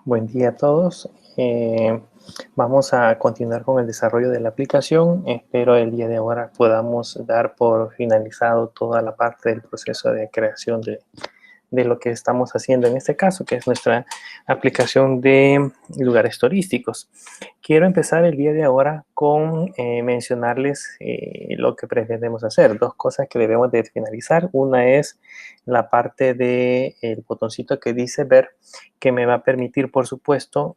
Buen día a todos. Vamos a continuar con el desarrollo de la aplicación. Espero el día de ahora podamos dar por finalizado toda la parte del proceso de creación de lo que estamos haciendo en este caso, que es nuestra aplicación de lugares turísticos. Quiero empezar el día de ahora con mencionarles lo que pretendemos hacer. Dos cosas que debemos de finalizar. Una es la parte del botoncito que dice ver, que me va a permitir, por supuesto,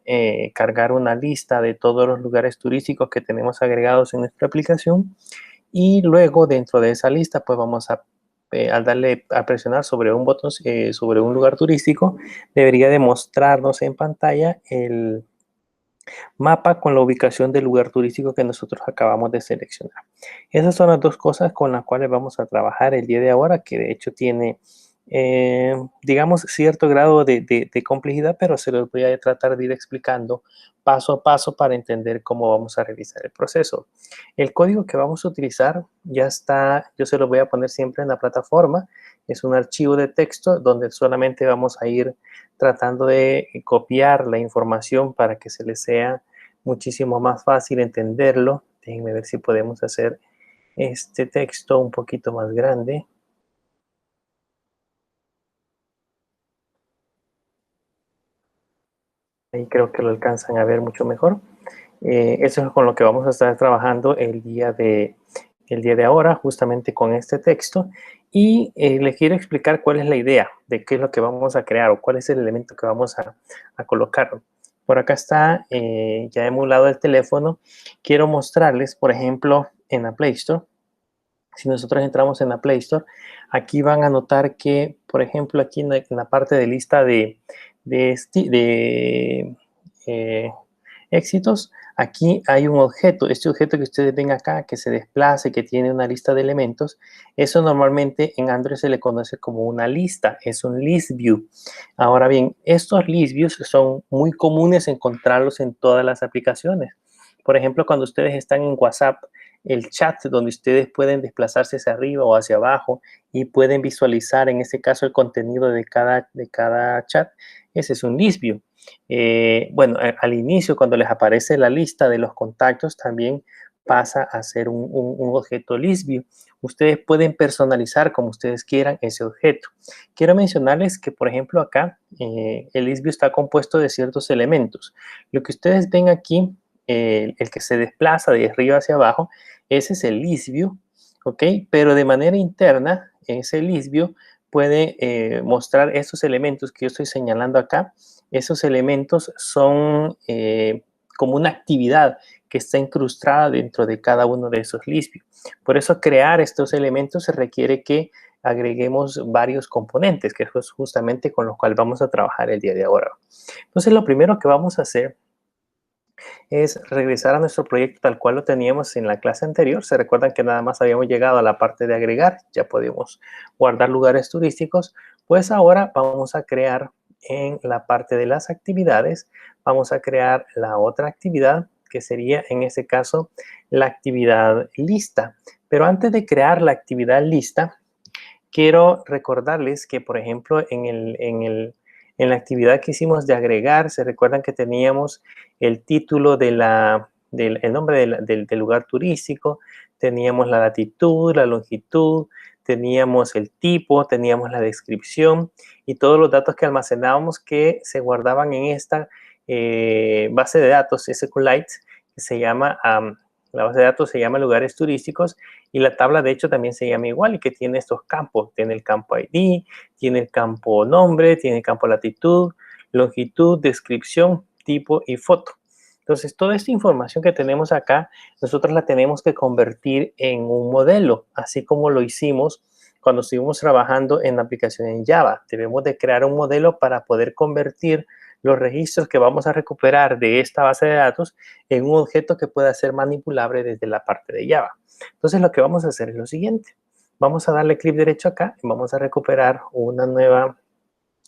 cargar una lista de todos los lugares turísticos que tenemos agregados en nuestra aplicación. Y luego, dentro de esa lista, pues vamos a al darle a presionar sobre un botón, sobre un lugar turístico, debería de mostrarnos en pantalla el mapa con la ubicación del lugar turístico que nosotros acabamos de seleccionar. Esas son las dos cosas con las cuales vamos a trabajar el día de ahora, que de hecho tiene, digamos, cierto grado de complejidad, pero se los voy a tratar de ir explicando paso a paso para entender cómo vamos a realizar el proceso. El código que vamos a utilizar ya está, yo se lo voy a poner siempre en la plataforma. Es un archivo de texto donde solamente vamos a ir tratando de copiar la información para que se les sea muchísimo más fácil entenderlo. Déjenme ver si podemos hacer este texto un poquito más grande. Ahí creo que lo alcanzan a ver mucho mejor. Eso es con lo que vamos a estar trabajando el día de ahora, justamente con este texto. Y les quiero explicar cuál es la idea de qué es lo que vamos a crear o cuál es el elemento que vamos a colocar. Por acá está ya emulado el teléfono. Quiero mostrarles, por ejemplo, en la Play Store. Si nosotros entramos en la Play Store, aquí van a notar que, por ejemplo, aquí en la parte de lista de éxitos, aquí hay un objeto. Este objeto que ustedes ven acá, que se desplace, que tiene una lista de elementos, eso normalmente en Android se le conoce como una lista, es un list view. Ahora bien, estos list views son muy comunes encontrarlos en todas las aplicaciones. Por ejemplo, cuando ustedes están en WhatsApp, el chat donde ustedes pueden desplazarse hacia arriba o hacia abajo y pueden visualizar en este caso el contenido de cada chat, ese es un list view. Bueno, al inicio cuando les aparece la lista de los contactos también pasa a ser un objeto list view. Ustedes pueden personalizar como ustedes quieran ese objeto. Quiero mencionarles que, por ejemplo, acá el list view está compuesto de ciertos elementos. Lo que ustedes ven aquí, el que se desplaza de arriba hacia abajo, ese es el list view, ¿ok? Pero de manera interna, ese list view puede mostrar estos elementos que yo estoy señalando acá. Esos elementos son como una actividad que está incrustada dentro de cada uno de esos list view. Por eso crear estos elementos se requiere que agreguemos varios componentes, que es justamente con los cuales vamos a trabajar el día de ahora. Entonces, lo primero que vamos a hacer es regresar a nuestro proyecto tal cual lo teníamos en la clase anterior. Se recuerdan que nada más habíamos llegado a la parte de agregar, ya podemos guardar lugares turísticos. Pues ahora vamos a crear en la parte de las actividades, vamos a crear la otra actividad que sería en este caso la actividad lista. Pero antes de crear la actividad lista, quiero recordarles que, por ejemplo, en la actividad que hicimos de agregar, se recuerdan que teníamos el título el nombre del lugar turístico, teníamos la latitud, la longitud, teníamos el tipo, teníamos la descripción y todos los datos que almacenábamos que se guardaban en esta base de datos SQLite, que se llama, la base de datos se llama lugares turísticos, y la tabla de hecho también se llama igual y que tiene estos campos. Tiene el campo ID, tiene el campo nombre, tiene el campo latitud, longitud, descripción, tipo y foto. Entonces, toda esta información que tenemos acá, nosotros la tenemos que convertir en un modelo, así como lo hicimos cuando estuvimos trabajando en la aplicación en Java. Debemos de crear un modelo para poder convertir los registros que vamos a recuperar de esta base de datos en un objeto que pueda ser manipulable desde la parte de Java. Entonces, lo que vamos a hacer es lo siguiente. Vamos a darle clic derecho acá y vamos a recuperar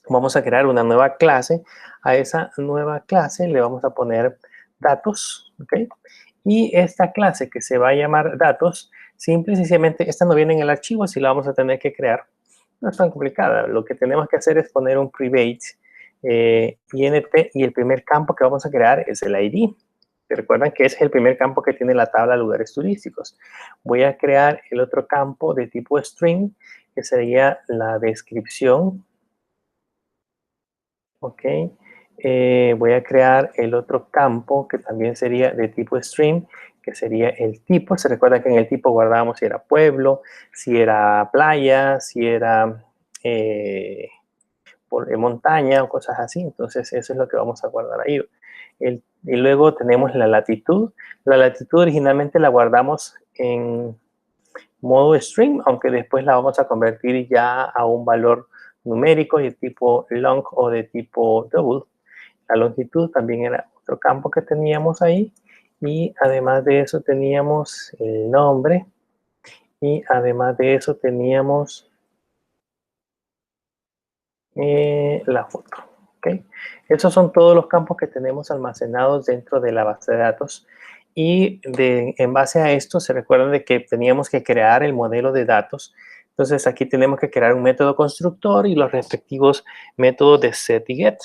vamos a crear una nueva clase. A esa nueva clase le vamos a poner datos, ¿ok? Y esta clase que se va a llamar datos, simple y sencillamente, esta no viene en el archivo, así la vamos a tener que crear. No es tan complicada. Lo que tenemos que hacer es poner un private INT, y el primer campo que vamos a crear es el ID. Recuerdan que ese es el primer campo que tiene la tabla de lugares turísticos. Voy a crear el otro campo de tipo string, que sería la descripción. Ok. Voy a crear el otro campo que también sería de tipo string, que sería el tipo. Se recuerda que en el tipo guardábamos si era pueblo, si era playa, si era montaña o cosas así. Entonces eso es lo que vamos a guardar ahí. Y luego tenemos la latitud. La latitud originalmente la guardamos en modo string, aunque después la vamos a convertir ya a un valor numérico de tipo long o de tipo double. La longitud también era otro campo que teníamos ahí, y además de eso teníamos el nombre, y además de eso teníamos la foto. ¿Okay? Esos son todos los campos que tenemos almacenados dentro de la base de datos, y en base a esto se recuerdan de que teníamos que crear el modelo de datos. Entonces aquí tenemos que crear un método constructor y los respectivos métodos de set y get.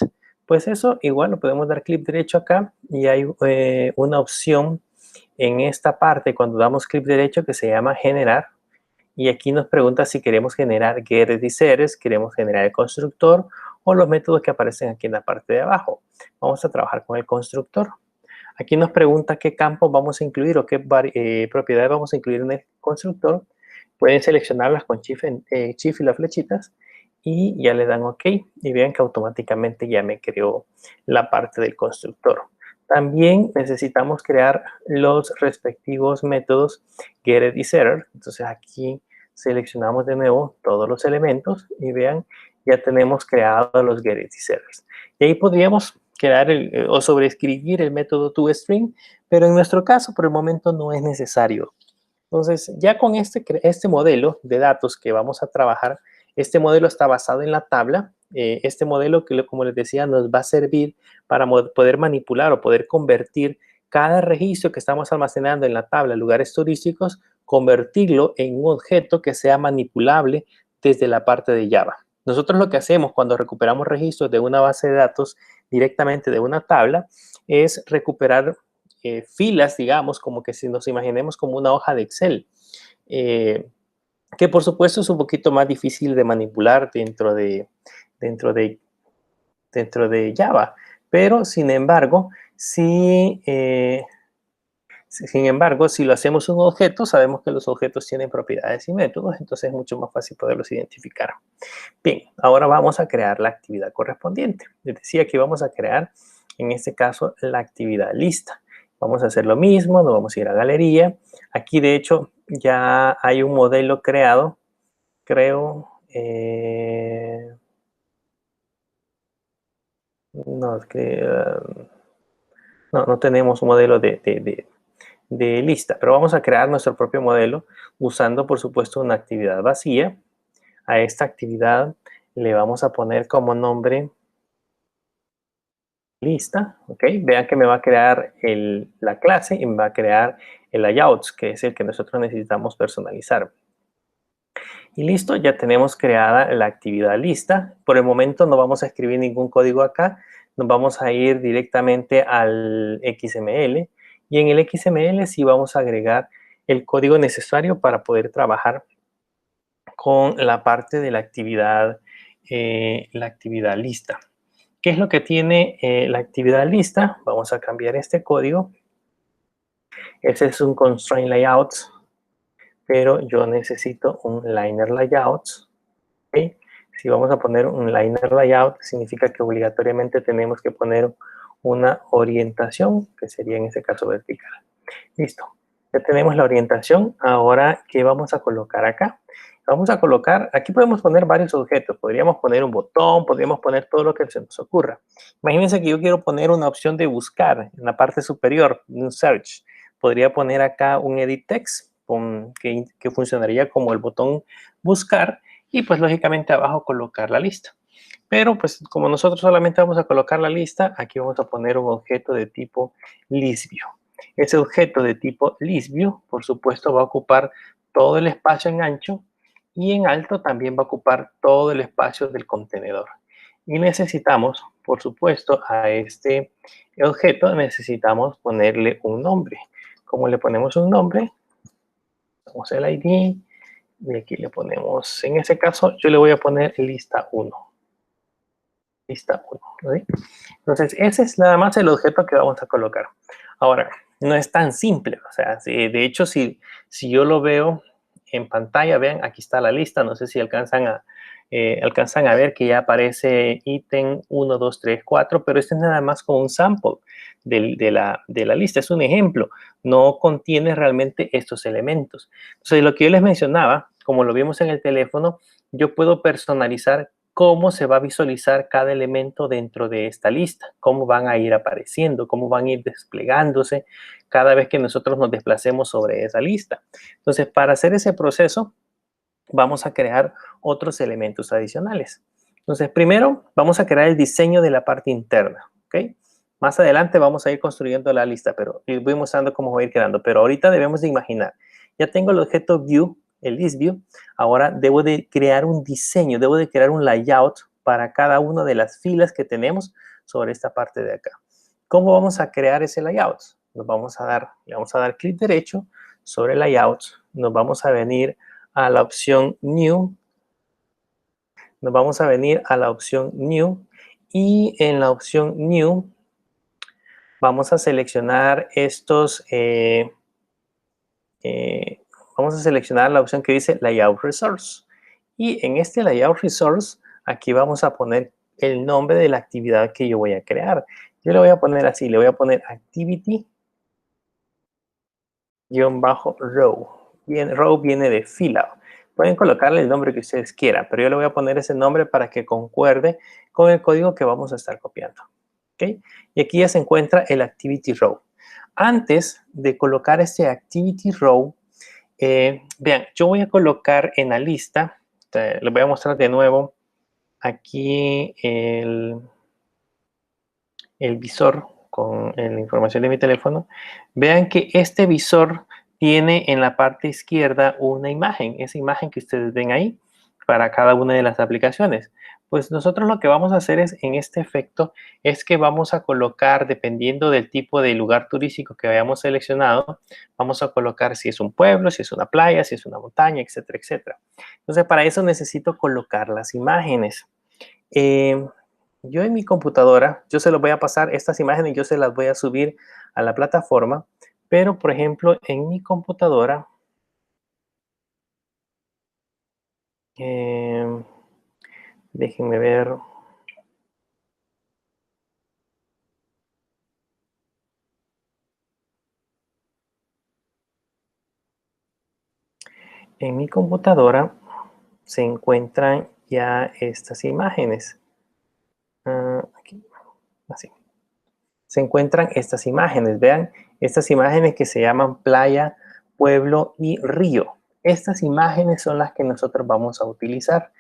Pues eso igual lo podemos dar clic derecho acá, y hay una opción en esta parte cuando damos clic derecho que se llama generar. Y aquí nos pregunta si queremos generar getters y setters, queremos generar el constructor o los métodos que aparecen aquí en la parte de abajo. Vamos a trabajar con el constructor. Aquí nos pregunta qué campos vamos a incluir o qué propiedades vamos a incluir en el constructor. Pueden seleccionarlas con Shift y las flechitas y ya le dan OK. Y vean que automáticamente ya me creó la parte del constructor. También necesitamos crear los respectivos métodos getter y setter. Entonces aquí seleccionamos de nuevo todos los elementos y vean, ya tenemos creados los getters y setters. Y ahí podríamos crear o sobreescribir el método toString, pero en nuestro caso por el momento no es necesario. Entonces ya con este modelo de datos que vamos a trabajar, este modelo está basado en la tabla. Este modelo que, como les decía, nos va a servir para poder manipular o poder convertir cada registro que estamos almacenando en la tabla de lugares turísticos, convertirlo en un objeto que sea manipulable desde la parte de Java. Nosotros lo que hacemos cuando recuperamos registros de una base de datos directamente de una tabla es recuperar filas, digamos, como que si nos imaginemos como una hoja de Excel, que por supuesto es un poquito más difícil de manipular dentro de Java, pero sin embargo, si lo hacemos un objeto, sabemos que los objetos tienen propiedades y métodos, entonces es mucho más fácil poderlos identificar. Bien, ahora vamos a crear la actividad correspondiente. Les decía que vamos a crear, en este caso, la actividad lista. Vamos a hacer lo mismo, nos vamos a ir a galería. Aquí, de hecho, ya hay un modelo creado, creo. No tenemos un modelo de lista, pero vamos a crear nuestro propio modelo usando, por supuesto, una actividad vacía. A esta actividad le vamos a poner como nombre lista, ¿ok? Vean que me va a crear la clase y me va a crear el layouts, que es el que nosotros necesitamos personalizar. Y listo, ya tenemos creada la actividad lista. Por el momento no vamos a escribir ningún código acá, nos vamos a ir directamente al XML, y en el XML sí vamos a agregar el código necesario para poder trabajar con la parte de la actividad lista. ¿Qué es lo que tiene la actividad lista? Vamos a cambiar este código. Ese es un constraint layout, pero yo necesito un liner layout. ¿Okay? Si vamos a poner un liner layout, significa que obligatoriamente tenemos que poner una orientación, que sería en este caso vertical. Listo. Ya tenemos la orientación. Ahora, ¿qué vamos a colocar acá? Vamos a colocar, aquí podemos poner varios objetos. Podríamos poner un botón, podríamos poner todo lo que se nos ocurra. Imagínense que yo quiero poner una opción de buscar en la parte superior, un search. Podría poner acá un edit text que funcionaría como el botón buscar, y pues lógicamente abajo colocar la lista. Pero pues como nosotros solamente vamos a colocar la lista, aquí vamos a poner un objeto de tipo ListView. Ese objeto de tipo ListView, por supuesto, va a ocupar todo el espacio en ancho, y en alto también va a ocupar todo el espacio del contenedor. Y necesitamos, por supuesto, a este objeto necesitamos ponerle un nombre. ¿Cómo le ponemos un nombre? Damos el ID y aquí le ponemos, en ese caso, yo le voy a poner lista 1. Lista 1. ¿Sí? Entonces, ese es nada más el objeto que vamos a colocar. Ahora, no es tan simple. O sea, de hecho, si yo lo veo en pantalla, vean, aquí está la lista. No sé si alcanzan a ver que ya aparece ítem 1, 2, 3, 4, pero este es nada más como un sample de la lista. Es un ejemplo. No contiene realmente estos elementos. Entonces, lo que yo les mencionaba, como lo vimos en el teléfono, yo puedo personalizar cómo se va a visualizar cada elemento dentro de esta lista, cómo van a ir apareciendo, cómo van a ir desplegándose cada vez que nosotros nos desplacemos sobre esa lista. Entonces, para hacer ese proceso, vamos a crear otros elementos adicionales. Entonces, primero vamos a crear el diseño de la parte interna, ¿ok? Más adelante vamos a ir construyendo la lista, pero voy mostrando cómo voy a ir creando, pero ahorita debemos de imaginar, ya tengo el objeto view, el list view, ahora debo de crear un diseño, debo de crear un layout para cada una de las filas que tenemos sobre esta parte de acá. ¿Cómo vamos a crear ese layout? Le vamos a dar clic derecho sobre layout, nos vamos a venir a la opción New, nos vamos a venir a la opción New y en la opción New vamos a seleccionar vamos a seleccionar la opción que dice Layout Resource. Y en este Layout Resource, aquí vamos a poner el nombre de la actividad que yo voy a crear. Yo le voy a poner así, le voy a poner Activity-Row. Row viene de fila. Pueden colocarle el nombre que ustedes quieran, pero yo le voy a poner ese nombre para que concuerde con el código que vamos a estar copiando. ¿Okay? Y aquí ya se encuentra el Activity Row. Antes de colocar este Activity Row, vean, yo voy a colocar en la lista, les voy a mostrar de nuevo aquí el visor con la información de mi teléfono. Vean que este visor tiene en la parte izquierda una imagen, esa imagen que ustedes ven ahí para cada una de las aplicaciones. Pues nosotros lo que vamos a hacer es, en este efecto, es que vamos a colocar, dependiendo del tipo de lugar turístico que hayamos seleccionado, vamos a colocar si es un pueblo, si es una playa, si es una montaña, etcétera, etcétera. Entonces, para eso necesito colocar las imágenes. Yo en mi computadora, yo se los voy a pasar estas imágenes, yo se las voy a subir a la plataforma, pero por ejemplo, en mi computadora, eh, déjenme ver. En mi computadora se encuentran ya estas imágenes. Aquí, así. Se encuentran estas imágenes. Vean, estas imágenes que se llaman playa, pueblo y río. Estas imágenes son las que nosotros vamos a utilizar.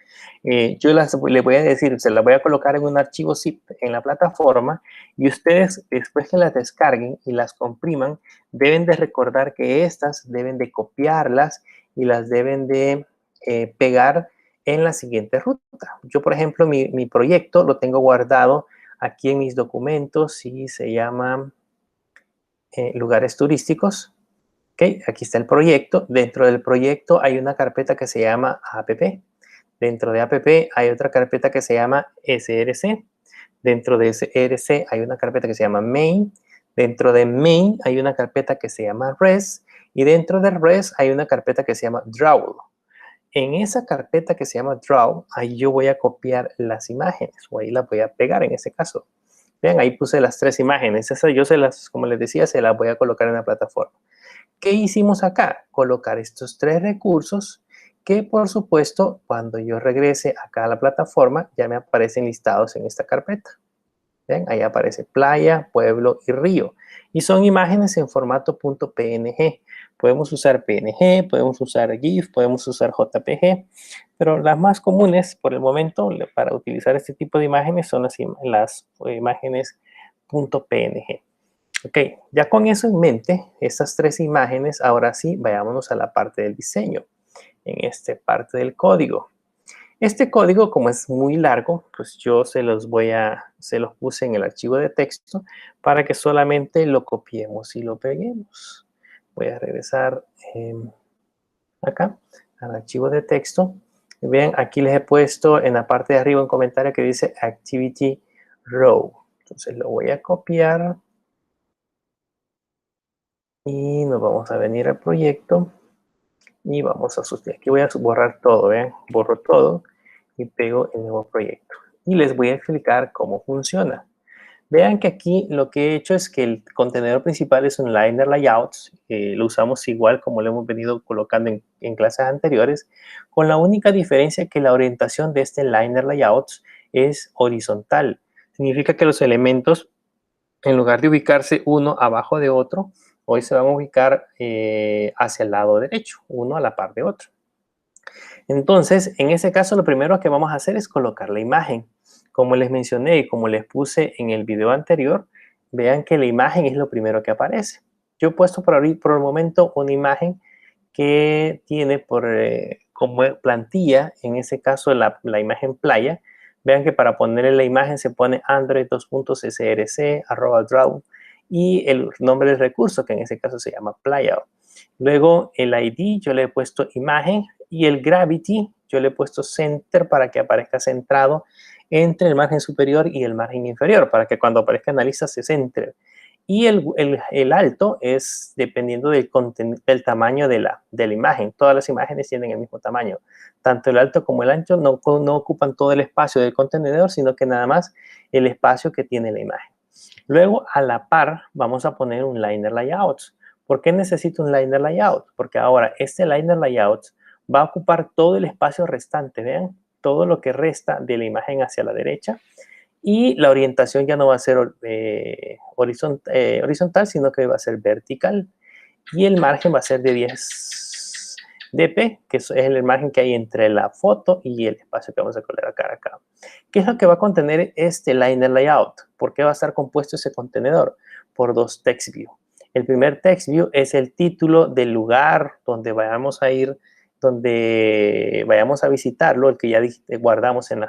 Yo les voy a decir, se las voy a colocar en un archivo zip en la plataforma y ustedes, después que las descarguen y las compriman, deben de recordar que estas deben de copiarlas y las deben de pegar en la siguiente ruta. Yo, por ejemplo, mi proyecto lo tengo guardado aquí en mis documentos y se llama lugares turísticos. Okay, aquí está el proyecto. Dentro del proyecto hay una carpeta que se llama app. Dentro de app hay otra carpeta que se llama src. Dentro de src hay una carpeta que se llama main. Dentro de main hay una carpeta que se llama res. Y dentro de res hay una carpeta que se llama draw. En esa carpeta que se llama draw, ahí yo voy a copiar las imágenes o ahí las voy a pegar en este caso. Vean, ahí puse las 3 imágenes. Esas yo como les decía, se las voy a colocar en la plataforma. ¿Qué hicimos acá? Colocar estos 3 recursos que, por supuesto, cuando yo regrese acá a la plataforma, ya me aparecen listados en esta carpeta. ¿Ven? Ahí aparece playa, pueblo y río. Y son imágenes en formato .png. Podemos usar PNG, podemos usar GIF, podemos usar JPG, pero las más comunes por el momento para utilizar este tipo de imágenes son las imágenes .png. Ok, ya con eso en mente, estas 3 imágenes, ahora sí, vayámonos a la parte del diseño, en esta parte del código. Este código, como es muy largo, pues yo se los puse en el archivo de texto para que solamente lo copiemos y lo peguemos. Voy a regresar acá al archivo de texto. Vean, aquí les he puesto en la parte de arriba un comentario que dice Activity Row. Entonces lo voy a copiar y nos vamos a venir al proyecto y vamos a sustituir. Aquí voy a borrar todo, vean, borro todo y pego el nuevo proyecto. Y les voy a explicar cómo funciona. Vean que aquí lo que he hecho es que el contenedor principal es un liner layouts, lo usamos igual como lo hemos venido colocando en clases anteriores, con la única diferencia que la orientación de este liner layouts es horizontal. Significa que los elementos, en lugar de ubicarse uno abajo de otro, hoy se van a ubicar hacia el lado derecho, uno a la par de otro. Entonces, en ese caso, lo primero que vamos a hacer es colocar la imagen. Como les mencioné y como les puse en el video anterior, vean que la imagen es lo primero que aparece. Yo he puesto por el momento una imagen que tiene como plantilla, en ese caso la imagen playa. Vean que para ponerle la imagen se pone Android _src @draw y el nombre del recurso, que en ese caso se llama playa. Luego el ID yo le he puesto imagen y el gravity yo le he puesto center para que aparezca centrado entre el margen superior y el margen inferior, para que cuando aparezca en la lista se centre. Y el alto es dependiendo del tamaño de la imagen. Todas las imágenes tienen el mismo tamaño. Tanto el alto como el ancho no ocupan todo el espacio del contenedor, sino que nada más el espacio que tiene la imagen. Luego, a la par, vamos a poner un liner layout. ¿Por qué necesito un liner layout? Porque ahora este liner layout va a ocupar todo el espacio restante, vean, todo lo que resta de la imagen hacia la derecha, y la orientación ya no va a ser horizontal, sino que va a ser vertical, y el margen va a ser de 10 dp, que es el margen que hay entre la foto y el espacio que vamos a colocar acá. ¿Qué es lo que va a contener este liner layout? ¿Por qué va a estar compuesto ese contenedor? Por dos text view. El primer text view es el título del lugar donde vayamos a ir, donde vayamos a visitarlo, el que ya guardamos en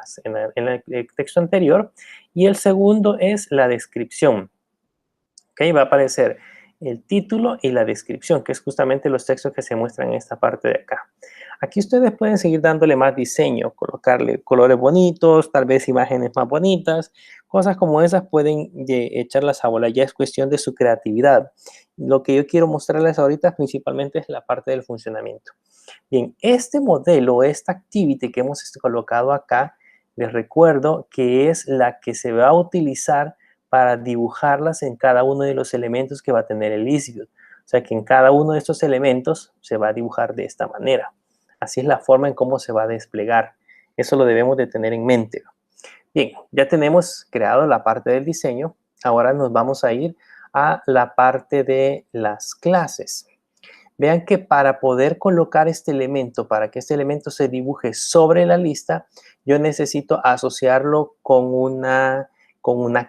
el texto anterior. Y el segundo es la descripción. ¿Okay? Va a aparecer el título y la descripción, que es justamente los textos que se muestran en esta parte de acá. Aquí ustedes pueden seguir dándole más diseño, colocarle colores bonitos, tal vez imágenes más bonitas, cosas como esas pueden echarlas a volar, ya es cuestión de su creatividad. Lo que yo quiero mostrarles ahorita principalmente es la parte del funcionamiento. Bien, este modelo, esta activity que hemos colocado acá, les recuerdo que es la que se va a utilizar para dibujarlas en cada uno de los elementos que va a tener el ListView. O sea que en cada uno de estos elementos se va a dibujar de esta manera. Así es la forma en cómo se va a desplegar. Eso lo debemos de tener en mente. Bien, ya tenemos creado la parte del diseño. Ahora nos vamos a ir a la parte de las clases. Vean que para poder colocar este elemento, para que este elemento se dibuje sobre la lista, yo necesito asociarlo con una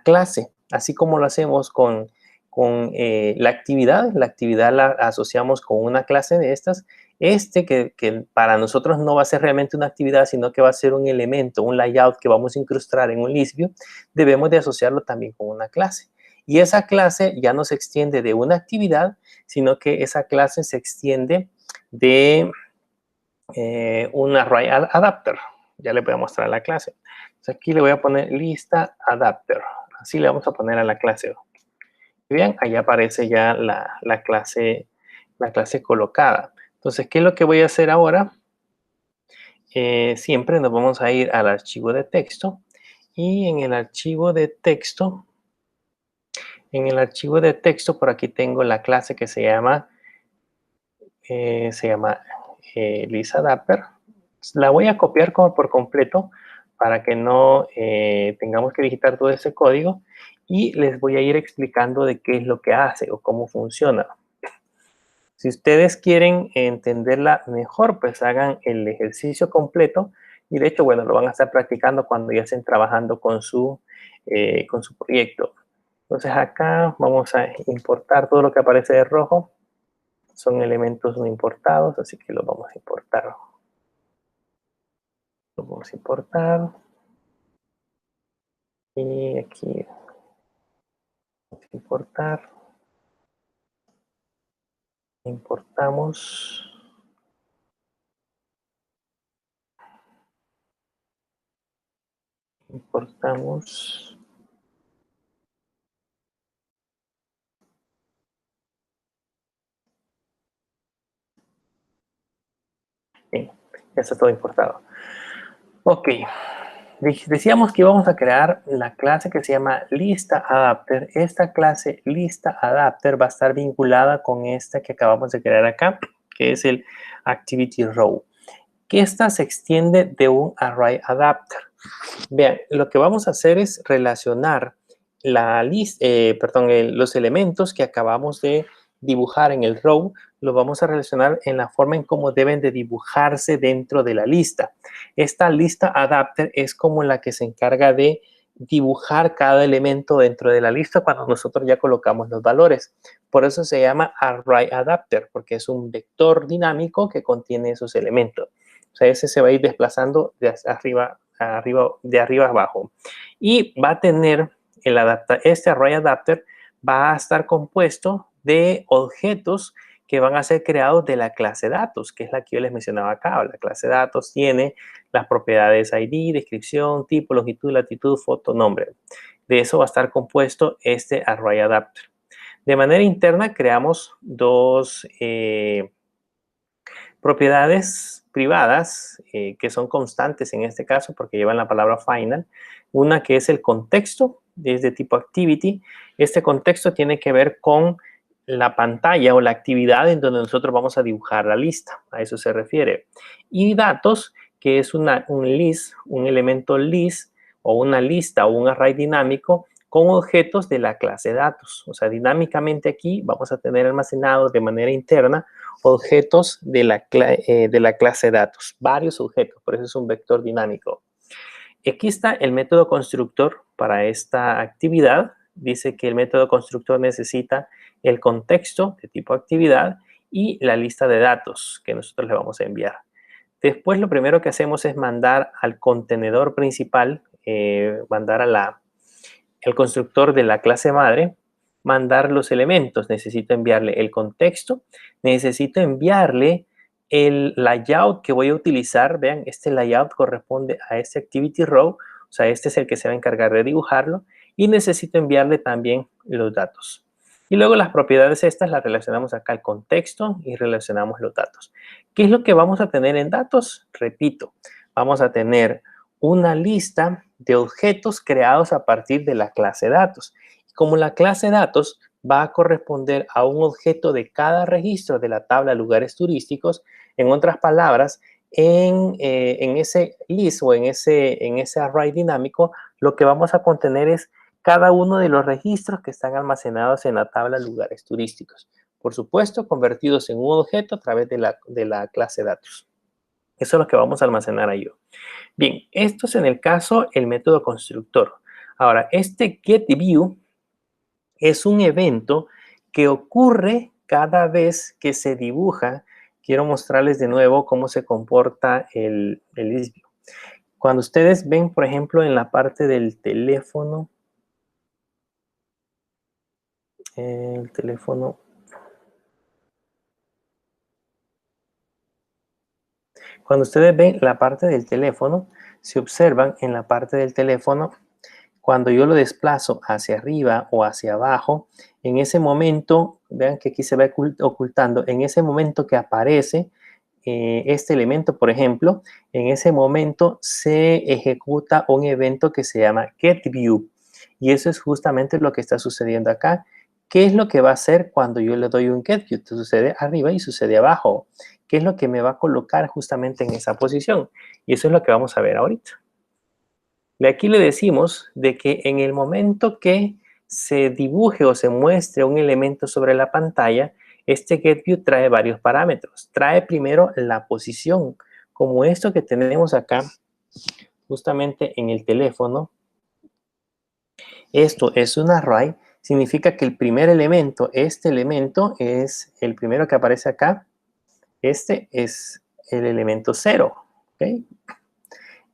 clase, así como lo hacemos con la actividad la asociamos con una clase de estas. Que para nosotros no va a ser realmente una actividad, sino que va a ser un elemento, un layout que vamos a incrustar en un ListView, debemos de asociarlo también con una clase. Y esa clase ya no se extiende de una actividad, sino que esa clase se extiende de un array adapter. Ya le voy a mostrar la clase. Entonces aquí le voy a poner lista adapter. Así le vamos a poner a la clase. Y bien, ahí aparece ya la clase colocada. Entonces, ¿qué es lo que voy a hacer ahora? Siempre nos vamos a ir al archivo de texto. Y en el archivo de texto, por aquí tengo la clase que se llama ListAdapter. La voy a copiar por completo para que no tengamos que digitar todo ese código, y les voy a ir explicando de qué es lo que hace o cómo funciona. Si ustedes quieren entenderla mejor, pues hagan el ejercicio completo, y de hecho, bueno, lo van a estar practicando cuando ya estén trabajando con su proyecto. Entonces acá vamos a importar todo lo que aparece de rojo. Son elementos no importados, así que los vamos a importar. Lo vamos a importar. Y aquí importar. Importamos. Importamos. Bien, ya está todo importado. Ok. Decíamos que íbamos a crear la clase que se llama ListaAdapter. Esta clase ListaAdapter va a estar vinculada con esta que acabamos de crear acá, que es el ActivityRow. Que esta se extiende de un ArrayAdapter. Vean, lo que vamos a hacer es relacionar los elementos que acabamos de dibujar en el row, lo vamos a relacionar en la forma en cómo deben de dibujarse dentro de la lista. Esta lista adapter es como la que se encarga de dibujar cada elemento dentro de la lista cuando nosotros ya colocamos los valores. Por eso se llama array adapter, porque es un vector dinámico que contiene esos elementos. O sea, ese se va a ir desplazando de arriba a abajo. Y va a tener este array adapter va a estar compuesto de objetos que van a ser creados de la clase datos, que es la que yo les mencionaba acá. La clase datos tiene las propiedades ID, descripción, tipo, longitud, latitud, foto, nombre. De eso va a estar compuesto este array adapter. De manera interna creamos dos propiedades privadas que son constantes en este caso porque llevan la palabra final. Una que es el contexto, es de tipo activity. Este contexto tiene que ver con la pantalla o la actividad en donde nosotros vamos a dibujar la lista. A eso se refiere. Y datos, que es un list, un elemento list o una lista o un array dinámico con objetos de la clase datos. O sea, dinámicamente aquí vamos a tener almacenados de manera interna objetos de la clase datos, varios objetos, por eso es un vector dinámico. Aquí está el método constructor para esta actividad. Dice que el método constructor necesita el contexto de tipo actividad y la lista de datos que nosotros le vamos a enviar. Después lo primero que hacemos es mandar al contenedor principal, mandar el constructor de la clase madre, mandar los elementos. Necesito enviarle el contexto, necesito enviarle el layout que voy a utilizar. Vean, este layout corresponde a este activity row, o sea, este es el que se va a encargar de dibujarlo, y necesito enviarle también los datos. Y luego las propiedades estas las relacionamos acá al contexto y relacionamos los datos. ¿Qué es lo que vamos a tener en datos? Repito, vamos a tener una lista de objetos creados a partir de la clase datos. Como la clase datos va a corresponder a un objeto de cada registro de la tabla lugares turísticos, en otras palabras, en ese list o en ese array dinámico, lo que vamos a contener es cada uno de los registros que están almacenados en la tabla lugares turísticos. Por supuesto, convertidos en un objeto a través de la clase datos. Eso es lo que vamos a almacenar ahí. Bien, esto es en el caso el método constructor. Ahora, este getView es un evento que ocurre cada vez que se dibuja. Quiero mostrarles de nuevo cómo se comporta el ListView. Cuando ustedes ven, por ejemplo, en la parte del teléfono, cuando ustedes ven la parte del teléfono, si observan en la parte del teléfono, cuando yo lo desplazo hacia arriba o hacia abajo, en ese momento, vean que aquí se va ocultando, en ese momento que aparece este elemento, por ejemplo, en ese momento se ejecuta un evento que se llama getView. Y eso es justamente lo que está sucediendo acá. ¿Qué es lo que va a hacer cuando yo le doy un getView? Sucede arriba y sucede abajo. ¿Qué es lo que me va a colocar justamente en esa posición? Y eso es lo que vamos a ver ahorita. Y aquí le decimos de que en el momento que se dibuje o se muestre un elemento sobre la pantalla, este getView trae varios parámetros. Trae primero la posición, como esto que tenemos acá, justamente en el teléfono. Esto es un array, significa que el primer elemento, este elemento es el primero que aparece acá. Este es el elemento 0, ¿ok?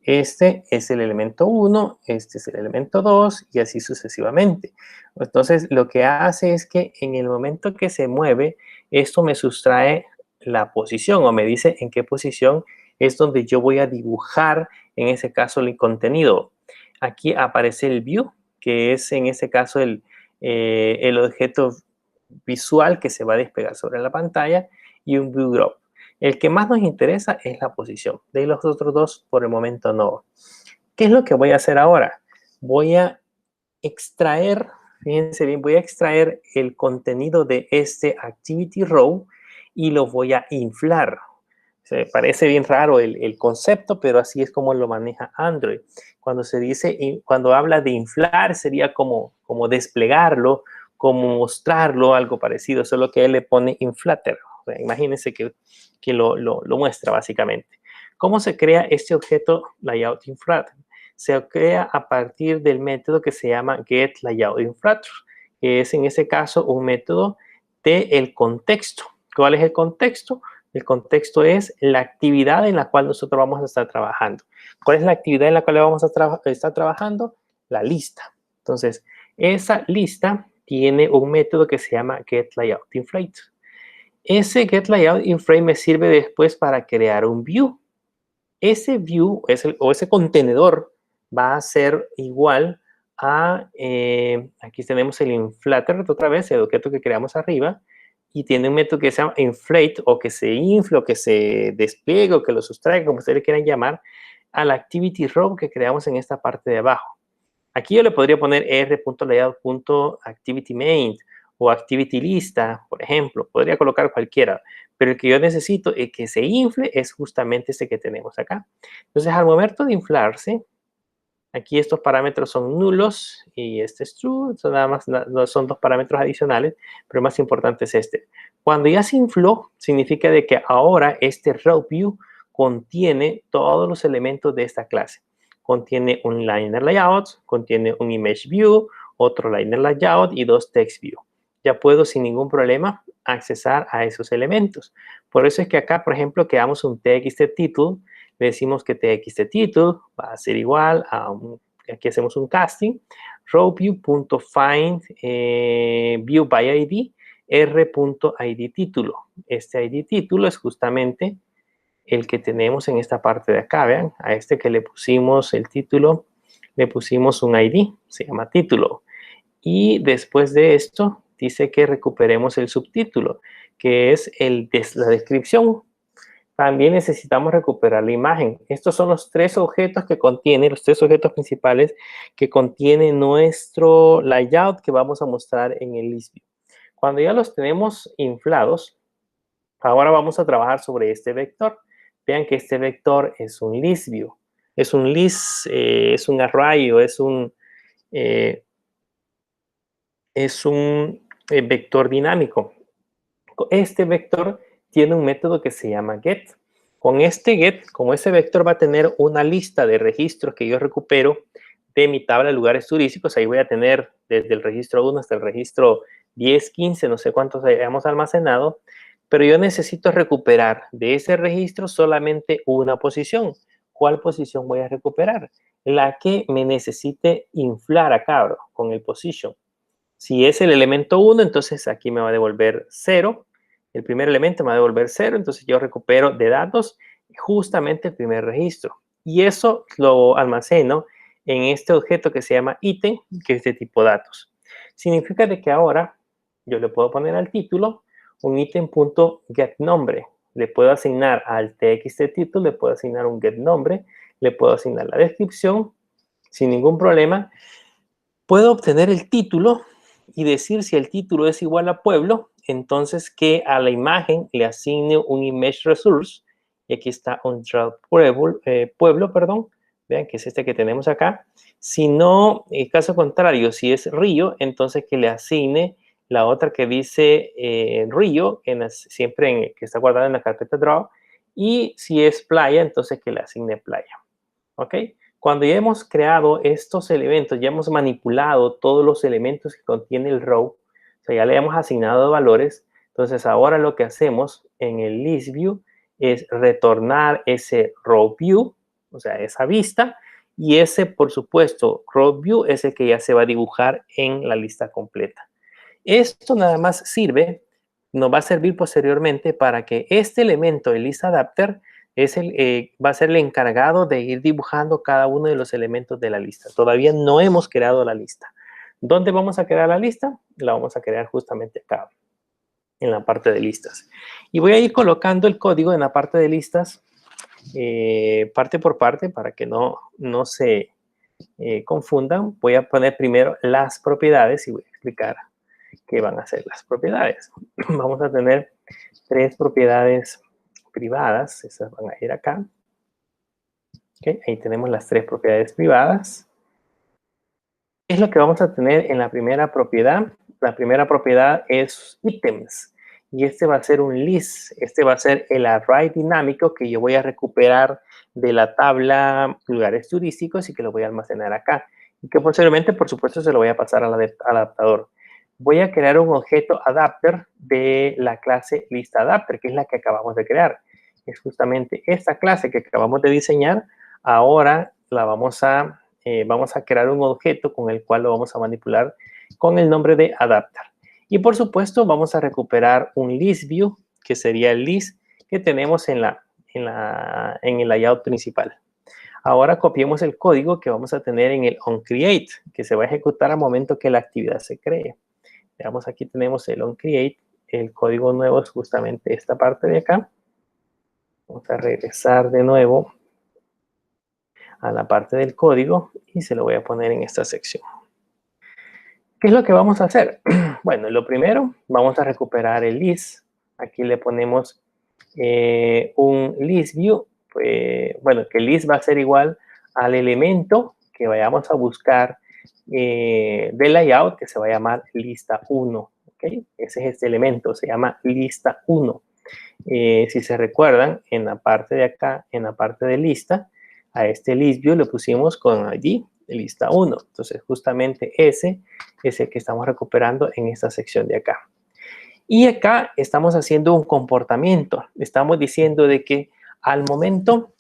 Este es el elemento 1, este es el elemento 2 y así sucesivamente. Entonces, lo que hace es que en el momento que se mueve, esto me sustrae la posición o me dice en qué posición es donde yo voy a dibujar, en ese caso, el contenido. Aquí aparece el view, que es en este caso el objeto visual que se va a despegar sobre la pantalla, y un view drop. El que más nos interesa es la posición. De los otros dos, por el momento no. ¿Qué es lo que voy a hacer ahora? Voy a extraer, fíjense bien, voy a extraer el contenido de este Activity Row y lo voy a inflar. Se parece bien raro el concepto, pero así es como lo maneja Android. Cuando se dice, cuando habla de inflar, sería como desplegarlo, como mostrarlo, algo parecido, solo que él le pone inflater. O sea, imagínense que lo muestra básicamente. ¿Cómo se crea este objeto layout inflater? Se crea a partir del método que se llama getLayoutInflator, que es en ese caso un método del contexto. ¿Cuál es el contexto? El contexto es la actividad en la cual nosotros vamos a estar trabajando. ¿Cuál es la actividad en la cual vamos a estar trabajando? La lista. Entonces, esa lista tiene un método que se llama getLayoutInflate. Ese getLayoutInflate me sirve después para crear un view. Ese view o ese contenedor va a ser igual a, aquí tenemos el inflater otra vez, el objeto que creamos arriba, y tiene un método que se llama inflate, o que se infle, o que se despliegue, o que lo sustraiga, como ustedes le quieran llamar, a la activity row que creamos en esta parte de abajo. Aquí yo le podría poner r.layout.activityMain o activity_lista, por ejemplo. Podría colocar cualquiera, pero el que yo necesito es que se infle es justamente este que tenemos acá. Entonces, al momento de inflarse, aquí estos parámetros son nulos y este es true. Son nada más son dos parámetros adicionales, pero el más importante es este. Cuando ya se infló, significa de que ahora este row view contiene todos los elementos de esta clase. Contiene un liner layout, contiene un image view, otro liner layout y dos text view. Ya puedo sin ningún problema accesar a esos elementos. Por eso es que acá, por ejemplo, creamos un txt_title. Le decimos que txt_title va a ser igual a aquí hacemos un casting, rowview.find view by id, r.id título. Este id título es justamente el que tenemos en esta parte de acá, vean, a este que le pusimos el título, le pusimos un ID, se llama título. Y después de esto, dice que recuperemos el subtítulo, que es la descripción. También necesitamos recuperar la imagen. Estos son los tres objetos que contiene, los tres objetos principales que contiene nuestro layout que vamos a mostrar en el list view. Cuando ya los tenemos inflados, ahora vamos a trabajar sobre este vector. Vean que este vector es un list view. Es un list, es un array o es un vector dinámico. Este vector tiene un método que se llama get. Con este get, como ese vector va a tener una lista de registros que yo recupero de mi tabla de lugares turísticos, ahí voy a tener desde el registro 1 hasta el registro 10, 15, no sé cuántos hayamos almacenado, pero yo necesito recuperar de ese registro solamente una posición. ¿Cuál posición voy a recuperar? La que me necesite inflar acá, con el position. Si es el elemento 1, entonces aquí me va a devolver 0. El primer elemento me va a devolver 0, entonces yo recupero de datos justamente el primer registro. Y eso lo almaceno en este objeto que se llama ítem, que es de tipo datos. Significa de que ahora yo le puedo poner al título un ítem.getNombre. Le puedo asignar al txt_title, le puedo asignar un getNombre, le puedo asignar la descripción sin ningún problema. Puedo obtener el título y decir si el título es igual a pueblo, entonces que a la imagen le asigne un image resource. Y aquí está un pueblo, perdón. Vean que es este que tenemos acá. Si no, en caso contrario, si es río, entonces que le asigne la otra que dice río, que está guardada en la carpeta draw. Y si es playa, entonces que le asigne playa. ¿Ok? Cuando ya hemos creado estos elementos, ya hemos manipulado todos los elementos que contiene el row, o sea, ya le hemos asignado valores, entonces ahora lo que hacemos en el list view es retornar ese row view o sea, esa vista, y ese, por supuesto, row view es el que ya se va a dibujar en la lista completa. Esto nada más sirve, nos va a servir posteriormente para que este elemento, el list adapter, va a ser el encargado de ir dibujando cada uno de los elementos de la lista. Todavía no hemos creado la lista. ¿Dónde vamos a crear la lista? La vamos a crear justamente acá, en la parte de listas. Y voy a ir colocando el código en la parte de listas, parte por parte, para que no se confundan. Voy a poner primero las propiedades y voy a explicar qué van a ser las propiedades. Vamos a tener 3 propiedades privadas, esas van a ir acá. Okay, ahí tenemos las 3 propiedades privadas. ¿Qué es lo que vamos a tener en la primera propiedad? La primera propiedad es ítems. Y este va a ser un list. Este va a ser el array dinámico que yo voy a recuperar de la tabla lugares turísticos y que lo voy a almacenar acá. Y que posteriormente, por supuesto, se lo voy a pasar al adaptador. Voy a crear un objeto adapter de la clase listAdapter, que es la que acabamos de crear. Es justamente esta clase que acabamos de diseñar. Ahora la vamos a crear un objeto con el cual lo vamos a manipular con el nombre de adapter. Y por supuesto vamos a recuperar un list view, que sería el list que tenemos en el layout principal. Ahora copiemos el código que vamos a tener en el onCreate, que se va a ejecutar al momento que la actividad se cree. Veamos, aquí tenemos el onCreate. El código nuevo es justamente esta parte de acá. Vamos a regresar de nuevo a la parte del código y se lo voy a poner en esta sección. ¿Qué es lo que vamos a hacer? Bueno, lo primero, vamos a recuperar el list. Aquí le ponemos un list view. Bueno, que el list va a ser igual al elemento que vayamos a buscar del layout, que se va a llamar lista 1. ¿Okay? Ese es este elemento, se llama lista 1. Si se recuerdan, en la parte de acá, en la parte de lista, a este list view le pusimos con ID lista 1. Entonces, justamente ese es el que estamos recuperando en esta sección de acá. Y acá estamos haciendo un comportamiento. Estamos diciendo de que al momento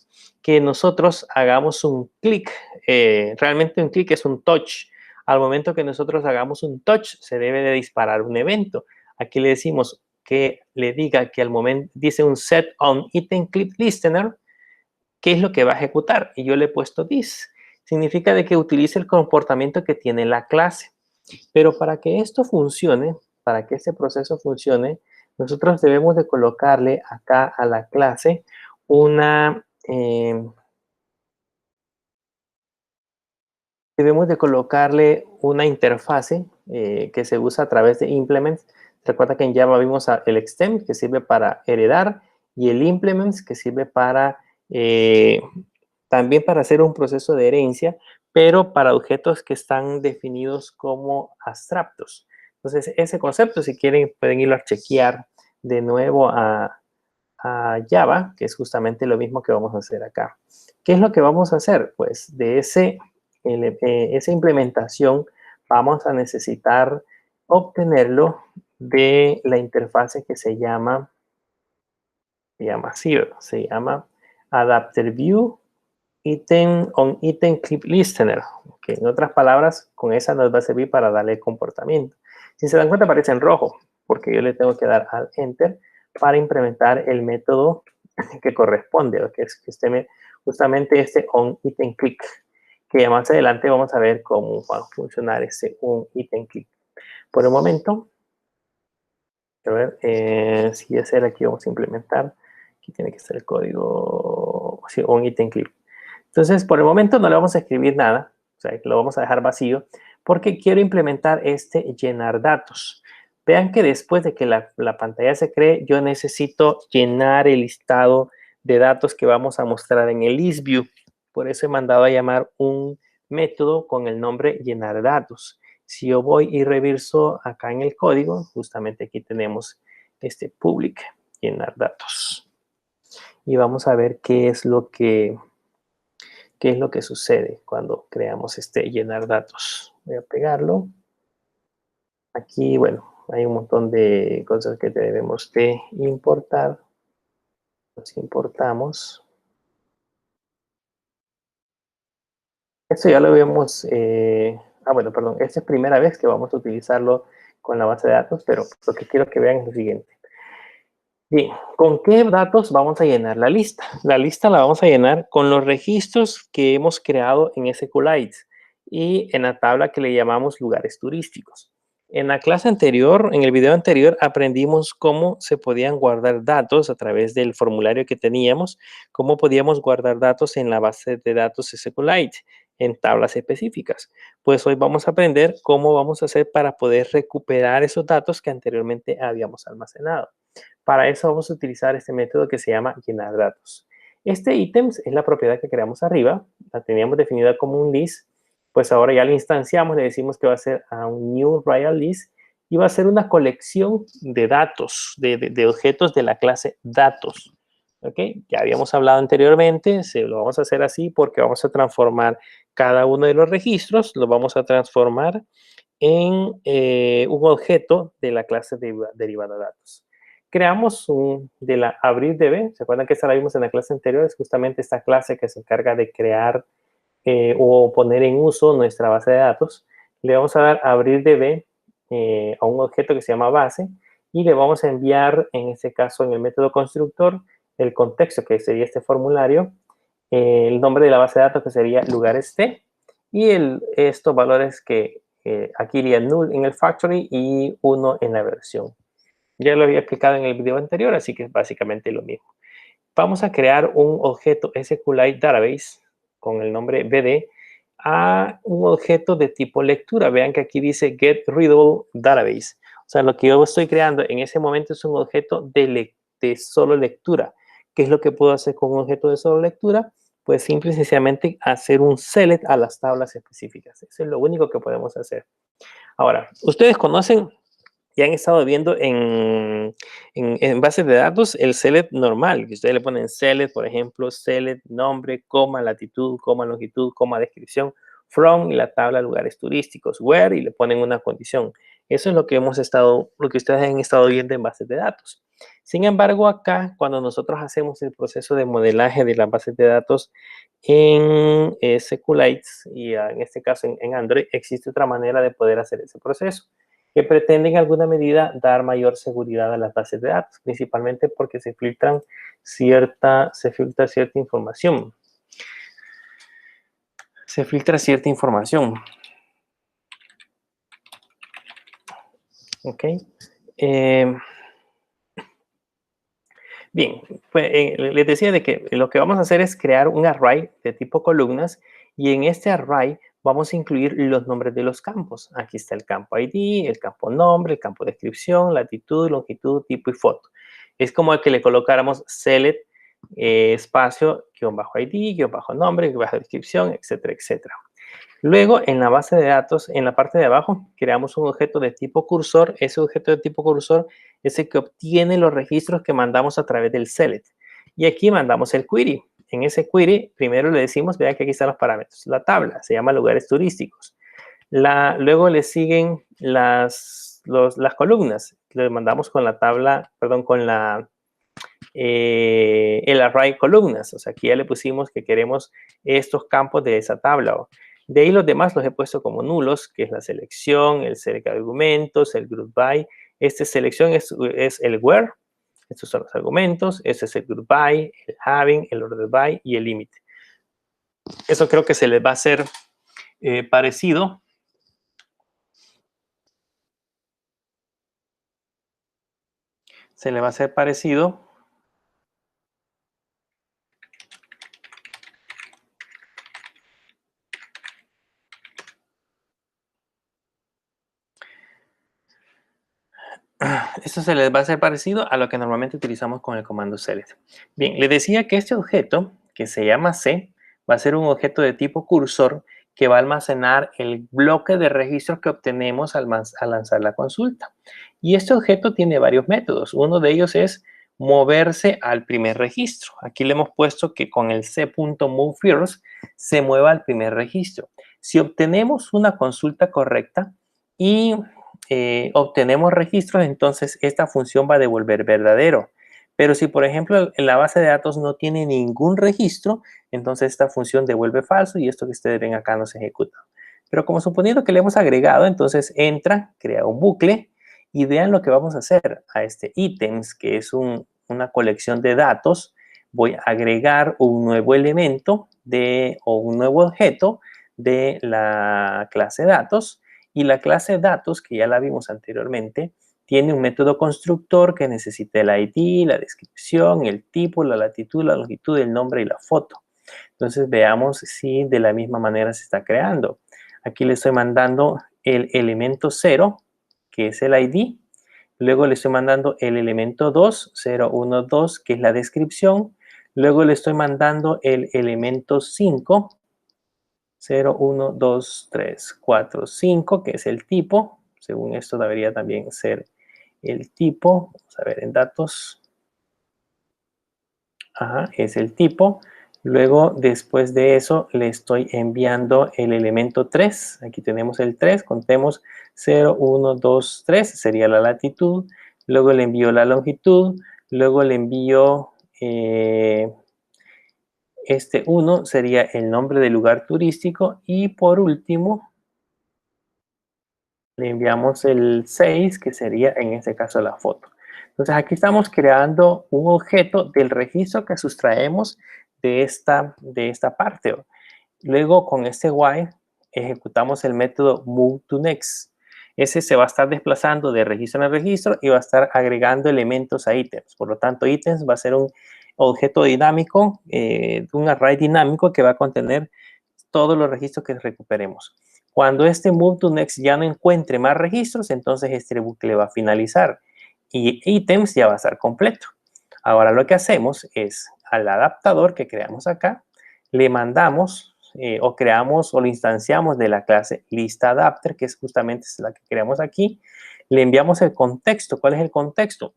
que nosotros hagamos un clic, realmente un clic es un touch. Al momento que nosotros hagamos un touch, se debe de disparar un evento. Aquí le decimos que le diga que al momento, dice un set on item clip listener, ¿qué es lo que va a ejecutar? Y yo le he puesto this. Significa de que utilice el comportamiento que tiene la clase. Pero para que esto funcione, para que este proceso funcione, nosotros debemos de colocarle acá a la clase una... debemos de colocarle una interfase que se usa a través de implements. Recuerda que en Java vimos el extend, que sirve para heredar, y el implements, que sirve para también para hacer un proceso de herencia, pero para objetos que están definidos como abstractos. Entonces, ese concepto, si quieren, pueden irlo a chequear de nuevo a Java, que es justamente lo mismo que vamos a hacer acá. ¿Qué es lo que vamos a hacer? Pues de esa implementación vamos a necesitar obtenerlo de la interfase que se llama se llama Adapter View Item on Item Clip Listener. Okay. En otras palabras, con esa nos va a servir para darle comportamiento. Si se dan cuenta, aparece en rojo, porque yo le tengo que dar al Enter para implementar el método que corresponde, que es justamente este on Item Click, que más adelante vamos a ver cómo va a funcionar ese on Item Click. Por el momento, a ver, si ya será aquí vamos a implementar. Aquí tiene que estar el código, sí, on Item Click. Entonces, por el momento no le vamos a escribir nada, o sea, lo vamos a dejar vacío, porque quiero implementar este llenar datos. Vean que después de que la pantalla se cree, yo necesito llenar el listado de datos que vamos a mostrar en el list view. Por eso he mandado a llamar un método con el nombre llenar datos. Si yo voy y reviso acá en el código, justamente aquí tenemos este public, llenar datos. Y vamos a ver qué es lo que sucede cuando creamos este llenar datos. Voy a pegarlo. Aquí, bueno, hay un montón de cosas que debemos de importar. Los importamos. Esto ya lo vemos, bueno, perdón, esta es primera vez que vamos a utilizarlo con la base de datos, pero lo que quiero que vean es lo siguiente. Bien, ¿con qué datos vamos a llenar la lista? La lista la vamos a llenar con los registros que hemos creado en SQLite y en la tabla que le llamamos lugares turísticos. En la clase anterior, en el video anterior, aprendimos cómo se podían guardar datos a través del formulario que teníamos, cómo podíamos guardar datos en la base de datos SQLite, en tablas específicas. Pues hoy vamos a aprender cómo vamos a hacer para poder recuperar esos datos que anteriormente habíamos almacenado. Para eso vamos a utilizar este método que se llama llenar datos. Este ítems es la propiedad que creamos arriba, la teníamos definida como un list, pues ahora ya la instanciamos, le decimos que va a ser a un new real list y va a ser una colección de datos, de objetos de la clase datos. ¿Ok? Ya habíamos hablado anteriormente, lo vamos a hacer así porque vamos a transformar cada uno de los registros, lo vamos a transformar en un objeto de la clase derivada datos. Creamos de la abrirDB, ¿se acuerdan que esta la vimos en la clase anterior? Es justamente esta clase que se encarga de crear o poner en uso nuestra base de datos. Le vamos a dar abrirDB a un objeto que se llama base y le vamos a enviar, en este caso, en el método constructor, el contexto que sería este formulario, el nombre de la base de datos que sería lugares T y estos valores que aquí iría null en el factory y 1 en la versión. Ya lo había explicado en el video anterior, así que es básicamente lo mismo. Vamos a crear un objeto SQLite Database con el nombre BD a un objeto de tipo lectura. Vean que aquí dice Get Readable Database. O sea, lo que yo estoy creando en ese momento es un objeto de solo lectura. ¿Qué es lo que puedo hacer con un objeto de solo lectura? Pues simple y sencillamente hacer un select a las tablas específicas. Eso es lo único que podemos hacer. Ahora, ustedes conocen y han estado viendo en bases de datos el select normal, que ustedes le ponen select, por ejemplo, select nombre, coma, latitud, coma, longitud, coma, descripción, from y la tabla de lugares turísticos, where y le ponen una condición. Eso es lo que lo que ustedes han estado viendo en bases de datos. Sin embargo, acá, cuando nosotros hacemos el proceso de modelaje de las bases de datos en SQLite y en este caso en Android, existe otra manera de poder hacer ese proceso que pretende en alguna medida dar mayor seguridad a las bases de datos, principalmente porque se filtra cierta información. Se filtra cierta información. ¿Ok? Bien, pues, les decía de que lo que vamos a hacer es crear un array de tipo columnas y en este array vamos a incluir los nombres de los campos. Aquí está el campo ID, el campo nombre, el campo descripción, latitud, longitud, tipo y foto. Es como que le colocáramos select espacio, guión bajo ID, guión bajo nombre, guión bajo descripción, etcétera, etcétera. Luego, en la base de datos, en la parte de abajo, creamos un objeto de tipo cursor. Ese objeto de tipo cursor es el que obtiene los registros que mandamos a través del select. Y aquí mandamos el query. En ese query, primero le decimos, vean que aquí están los parámetros. La tabla se llama lugares turísticos. Luego le siguen las columnas. Le mandamos con la tabla, perdón, con el array columnas. O sea, aquí ya le pusimos que queremos estos campos de esa tabla. De ahí los demás los he puesto como nulos, que es la selección, el select argumentos, el group by. Esta selección es el where. Estos son los argumentos. Este es el group by, el having, el order by y el limit. Eso creo que se les va a hacer parecido. Se le va a hacer parecido esto se les va a hacer parecido a lo que normalmente utilizamos con el comando select. Bien, les decía que este objeto, que se llama C, va a ser un objeto de tipo cursor que va a almacenar el bloque de registros que obtenemos al lanzar la consulta. Y este objeto tiene varios métodos. Uno de ellos es moverse al primer registro. Aquí le hemos puesto que con el c.moveFirst se mueva al primer registro. Si obtenemos una consulta correcta y obtenemos registros, entonces esta función va a devolver verdadero. Pero si, por ejemplo, en la base de datos no tiene ningún registro, entonces esta función devuelve falso y esto que ustedes ven acá no se ejecuta. Pero como suponiendo que le hemos agregado, entonces entra, crea un bucle y vean lo que vamos a hacer a este ítems, que es una colección de datos. Voy a agregar un nuevo elemento o un nuevo objeto de la clase datos, y la clase datos, que ya la vimos anteriormente, tiene un método constructor que necesita el ID, la descripción, el tipo, la latitud, la longitud, el nombre y la foto. Entonces veamos si de la misma manera se está creando. Aquí le estoy mandando el elemento 0, que es el ID. Luego le estoy mandando el elemento 2, 0, 1, 2, que es la descripción. Luego le estoy mandando el elemento 5, 0, 1, 2, 3, 4, 5, que es el tipo. Según esto debería también ser el tipo. Vamos a ver en datos. Ajá, es el tipo. Luego, después de eso, le estoy enviando el elemento 3. Aquí tenemos el 3. Contemos 0, 1, 2, 3. Sería la latitud. Luego le envío la longitud. Luego le envío este 1. Sería el nombre del lugar turístico. Y por último, le enviamos el 6, que sería en este caso la foto. Entonces aquí estamos creando un objeto del registro que sustraemos de esta parte. Luego con este while ejecutamos el método move to next. Ese se va a estar desplazando de registro en registro y va a estar agregando elementos a ítems. Por lo tanto, ítems va a ser un objeto dinámico, un array dinámico que va a contener todos los registros que recuperemos. Cuando este move to next ya no encuentre más registros, entonces este bucle va a finalizar y ítems ya va a estar completo. Ahora lo que hacemos es al adaptador que creamos acá, le mandamos o creamos o lo instanciamos de la clase listAdapter, que es justamente la que creamos aquí. Le enviamos el contexto. ¿Cuál es el contexto?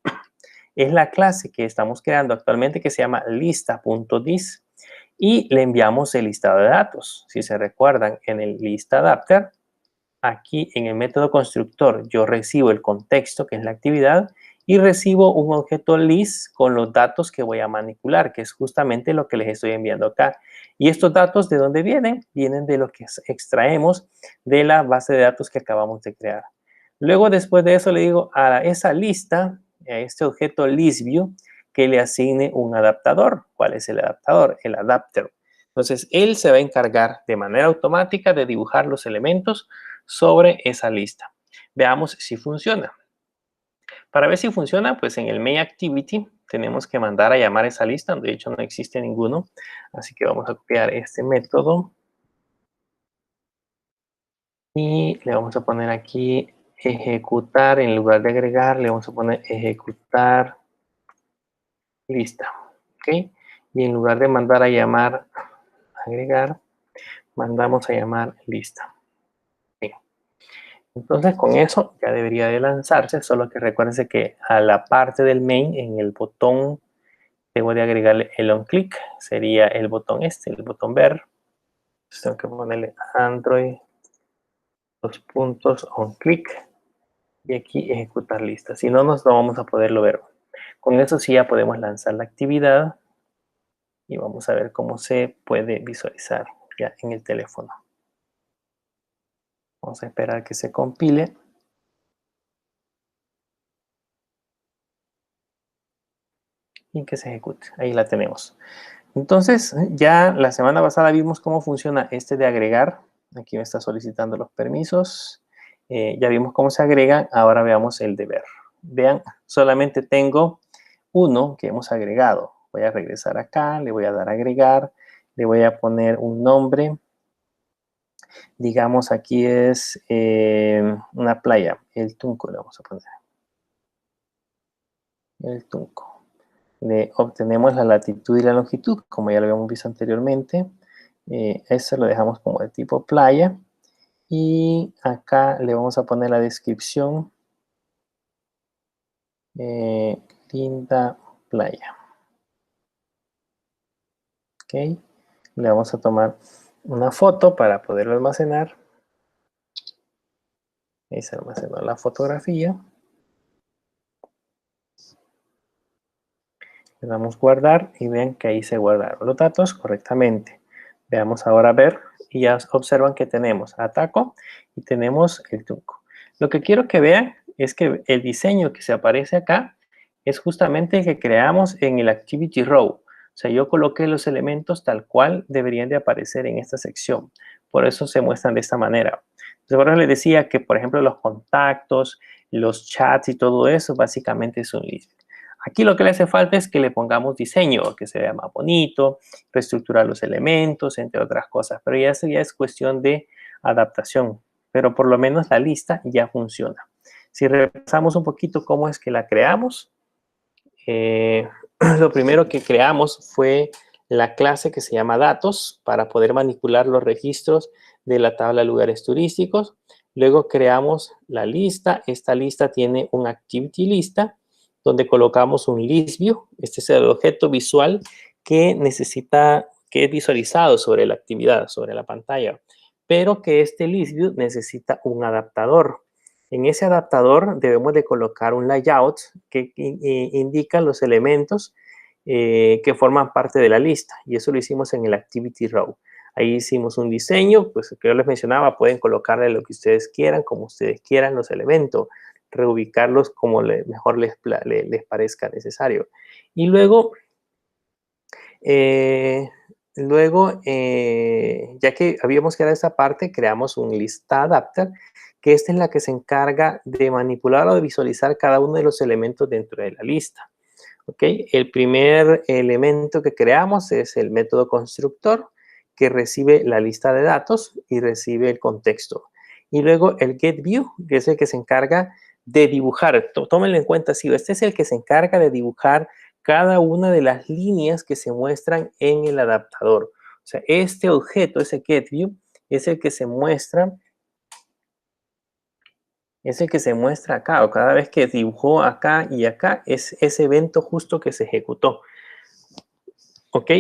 Es la clase que estamos creando actualmente que se llama lista.dis y le enviamos el listado de datos. Si se recuerdan, en el listAdapter, aquí en el método constructor, yo recibo el contexto, que es la actividad, y recibo un objeto list con los datos que voy a manipular, que es justamente lo que les estoy enviando acá. Y estos datos, ¿de dónde vienen? Vienen de lo que extraemos de la base de datos que acabamos de crear. Luego, después de eso, le digo a esa lista, a este objeto listView, que le asigne un adaptador. ¿Cuál es el adaptador? El adapter. Entonces, él se va a encargar de manera automática de dibujar los elementos sobre esa lista. Veamos si funciona. Para ver si funciona, pues en el main activity tenemos que mandar a llamar esa lista. De hecho, no existe ninguno. Así que vamos a copiar este método. Y le vamos a poner aquí ejecutar. En lugar de agregar, le vamos a poner ejecutar lista. ¿Ok? Y en lugar de mandar a llamar agregar, mandamos a llamar lista. Bien. Entonces con eso ya debería de lanzarse, solo que recuérdense que a la parte del main, en el botón, debo de agregarle el on click, sería el botón el botón ver. Entonces tengo que ponerle Android, dos puntos, on click, y aquí ejecutar lista. Si no, no vamos a poderlo ver. Con eso sí ya podemos lanzar la actividad y vamos a ver cómo se puede visualizar ya en el teléfono. Vamos a esperar que se compile. Y que se ejecute. Ahí la tenemos. Entonces, ya la semana pasada vimos cómo funciona este de agregar. Aquí me está solicitando los permisos. Ya vimos cómo se agregan. Ahora veamos el de ver. Vean, solamente tengo uno que hemos agregado. Voy a regresar acá, le voy a dar a agregar, le voy a poner un nombre. Digamos, aquí es una playa, el Tunco le vamos a poner. El Tunco. Le obtenemos la latitud y la longitud, como ya lo habíamos visto anteriormente. Eso lo dejamos como de tipo playa. Y acá le vamos a poner la descripción. Linda playa. Ok. Le vamos a tomar una foto para poderlo almacenar. Ahí se almacenó la fotografía. Le damos guardar y vean que ahí se guardaron los datos correctamente. Veamos ahora ver y ya observan que tenemos Ataco y tenemos el Tunco. Lo que quiero que vean es que el diseño que se aparece acá es justamente el que creamos en el Activity Row. O sea, yo coloqué los elementos tal cual deberían de aparecer en esta sección. Por eso se muestran de esta manera. Entonces, ahora les decía que, por ejemplo, los contactos, los chats y todo eso básicamente es un list. Aquí lo que le hace falta es que le pongamos diseño, que se vea más bonito, reestructurar los elementos, entre otras cosas. Pero ya eso ya es cuestión de adaptación. Pero por lo menos la lista ya funciona. Si repasamos un poquito cómo es que la creamos, lo primero que creamos fue la clase que se llama datos para poder manipular los registros de la tabla de lugares turísticos. Luego creamos la lista. Esta lista tiene un activity lista donde colocamos un list view. Este es el objeto visual que necesita, que es visualizado sobre la actividad, sobre la pantalla. Pero que este list view necesita un adaptador. En ese adaptador debemos de colocar un layout que indica los elementos que forman parte de la lista. Y eso lo hicimos en el Activity Row. Ahí hicimos un diseño, pues que yo les mencionaba, pueden colocarle lo que ustedes quieran, como ustedes quieran los elementos, reubicarlos como mejor les parezca necesario. Y luego, ya que habíamos creado esa parte, creamos un lista adapter, que esta es la que se encarga de manipular o de visualizar cada uno de los elementos dentro de la lista. ¿Ok? El primer elemento que creamos es el método constructor, que recibe la lista de datos y recibe el contexto. Y luego el getView, que es el que se encarga de dibujar. Tómenlo en cuenta, sí, este es el que se encarga de dibujar cada una de las líneas que se muestran en el adaptador. O sea, este objeto, ese getView, es el que se muestra acá, o cada vez que dibujó acá y acá, es ese evento justo que se ejecutó. ¿Ok?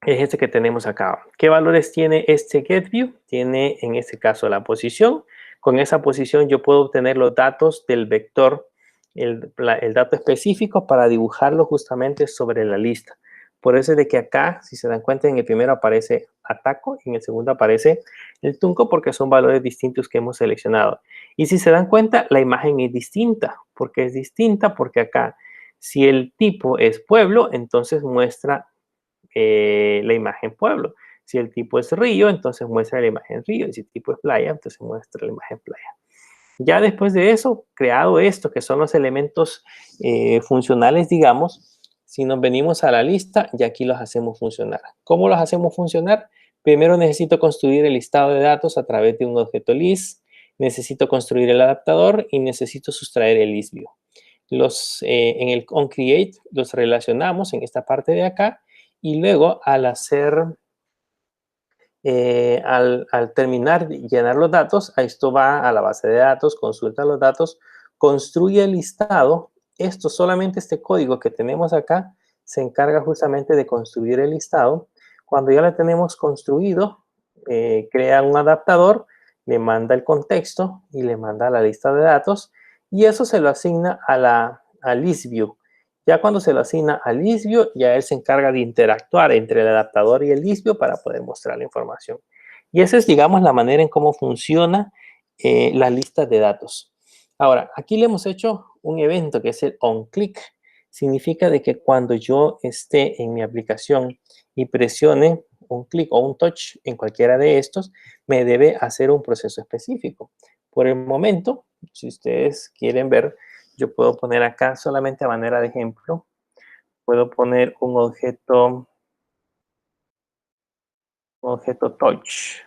Es este que tenemos acá. ¿Qué valores tiene este getView? Tiene en este caso la posición. Con esa posición yo puedo obtener los datos del vector, el dato específico para dibujarlo justamente sobre la lista. Por eso es de que acá, si se dan cuenta, en el primero aparece Ataco y en el segundo aparece el Tunco porque son valores distintos que hemos seleccionado. Y si se dan cuenta, la imagen es distinta. ¿Por qué es distinta? Porque acá, si el tipo es pueblo, entonces muestra la imagen pueblo. Si el tipo es río, entonces muestra la imagen río. Y si el tipo es playa, entonces muestra la imagen playa. Ya después de eso, creado esto, que son los elementos funcionales, digamos, si nos venimos a la lista, ya aquí los hacemos funcionar. ¿Cómo los hacemos funcionar? Primero necesito construir el listado de datos a través de un objeto list, necesito construir el adaptador y necesito sustraer el listView. En el onCreate los relacionamos en esta parte de acá y luego al terminar de llenar los datos, a esto va a la base de datos, consulta los datos, construye el listado. Solamente este código que tenemos acá se encarga justamente de construir el listado. Cuando ya lo tenemos construido, crea un adaptador, le manda el contexto y le manda la lista de datos y eso se lo asigna al ListView. Ya cuando se lo asigna al ListView, ya él se encarga de interactuar entre el adaptador y el ListView para poder mostrar la información. Y esa es, digamos, la manera en cómo funciona la lista de datos. Ahora, aquí le hemos hecho un evento que es el onClick. Significa de que cuando yo esté en mi aplicación y presione un clic o un touch en cualquiera de estos, me debe hacer un proceso específico. Por el momento, si ustedes quieren ver, yo puedo poner acá solamente a manera de ejemplo, puedo poner un objeto touch.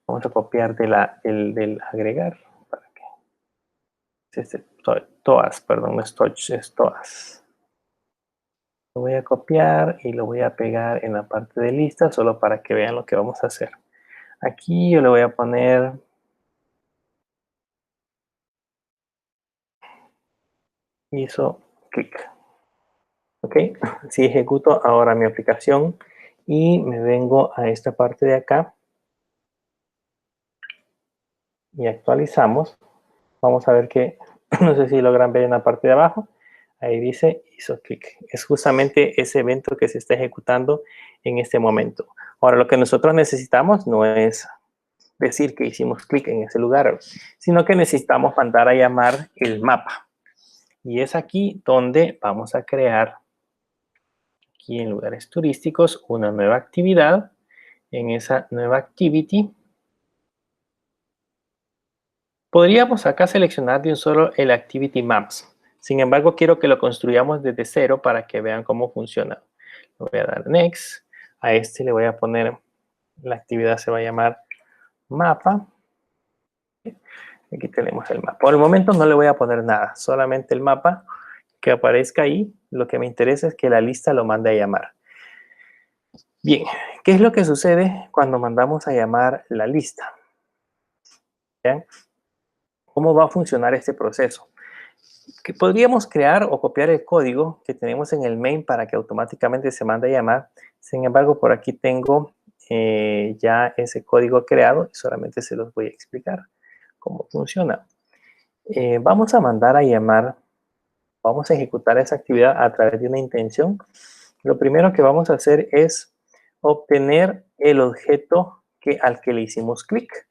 Vamos a copiar del agregar. Para que, toas, perdón, no es touch, es toas. Lo voy a copiar y lo voy a pegar en la parte de lista solo para que vean lo que vamos a hacer. Aquí yo le voy a poner hizo clic. ¿Ok? Si ejecuto ahora mi aplicación y me vengo a esta parte de acá, y actualizamos, vamos a ver que, no sé si logran ver en la parte de abajo, ahí dice hizo clic. Es justamente ese evento que se está ejecutando en este momento. Ahora, lo que nosotros necesitamos no es decir que hicimos clic en ese lugar, sino que necesitamos mandar a llamar el mapa. Y es aquí donde vamos a crear, aquí en lugares turísticos, una nueva actividad. En esa nueva activity, podríamos acá seleccionar de un solo el Activity Maps. Sin embargo, quiero que lo construyamos desde cero para que vean cómo funciona. Le voy a dar Next. A este le voy a poner, la actividad se va a llamar Mapa. Aquí tenemos el mapa. Por el momento no le voy a poner nada, solamente el mapa que aparezca ahí. Lo que me interesa es que la lista lo mande a llamar. Bien, ¿qué es lo que sucede cuando mandamos a llamar la lista? ¿Bien? ¿Cómo va a funcionar este proceso? Que podríamos crear o copiar el código que tenemos en el main para que automáticamente se mande a llamar. Sin embargo, por aquí tengo ya ese código creado y solamente se los voy a explicar cómo funciona. Vamos a mandar a llamar, vamos a ejecutar esa actividad a través de una intención. Lo primero que vamos a hacer es obtener el objeto al que le hicimos clic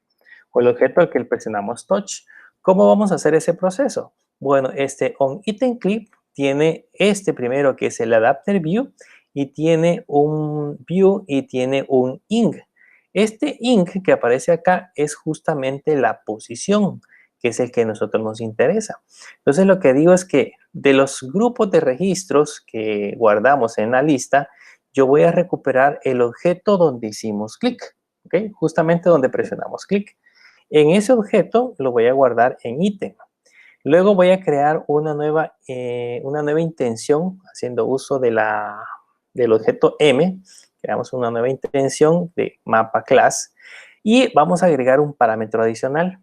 o el objeto al que le presionamos touch. ¿Cómo vamos a hacer ese proceso? Bueno, este onItemClip tiene este primero que es el adapter view y tiene un view y tiene un ing. Este ing que aparece acá es justamente la posición, que es el que a nosotros nos interesa. Entonces lo que digo es que de los grupos de registros que guardamos en la lista, yo voy a recuperar el objeto donde hicimos clic, ¿ok? Justamente donde presionamos clic. En ese objeto lo voy a guardar en ítem. Luego voy a crear una nueva intención haciendo uso del objeto M. Creamos una nueva intención de mapa class y vamos a agregar un parámetro adicional.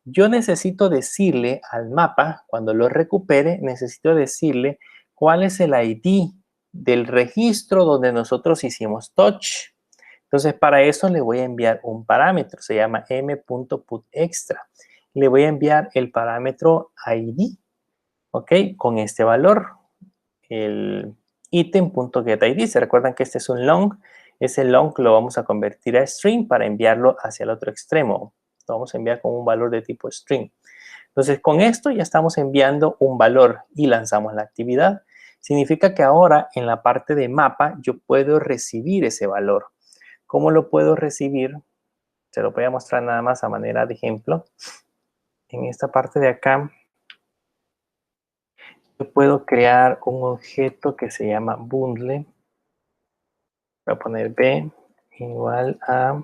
Yo necesito decirle al mapa, cuando lo recupere, necesito decirle cuál es el ID del registro donde nosotros hicimos touch. Entonces, para eso le voy a enviar un parámetro, se llama m.putExtra. Le voy a enviar el parámetro ID, ¿ok? Con este valor, el item.getID. ¿Se recuerdan que este es un long? Ese long lo vamos a convertir a string para enviarlo hacia el otro extremo. Lo vamos a enviar con un valor de tipo string. Entonces, con esto ya estamos enviando un valor y lanzamos la actividad. Significa que ahora en la parte de mapa yo puedo recibir ese valor. ¿Cómo lo puedo recibir? Se lo voy a mostrar nada más a manera de ejemplo. En esta parte de acá, yo puedo crear un objeto que se llama bundle. Voy a poner b igual a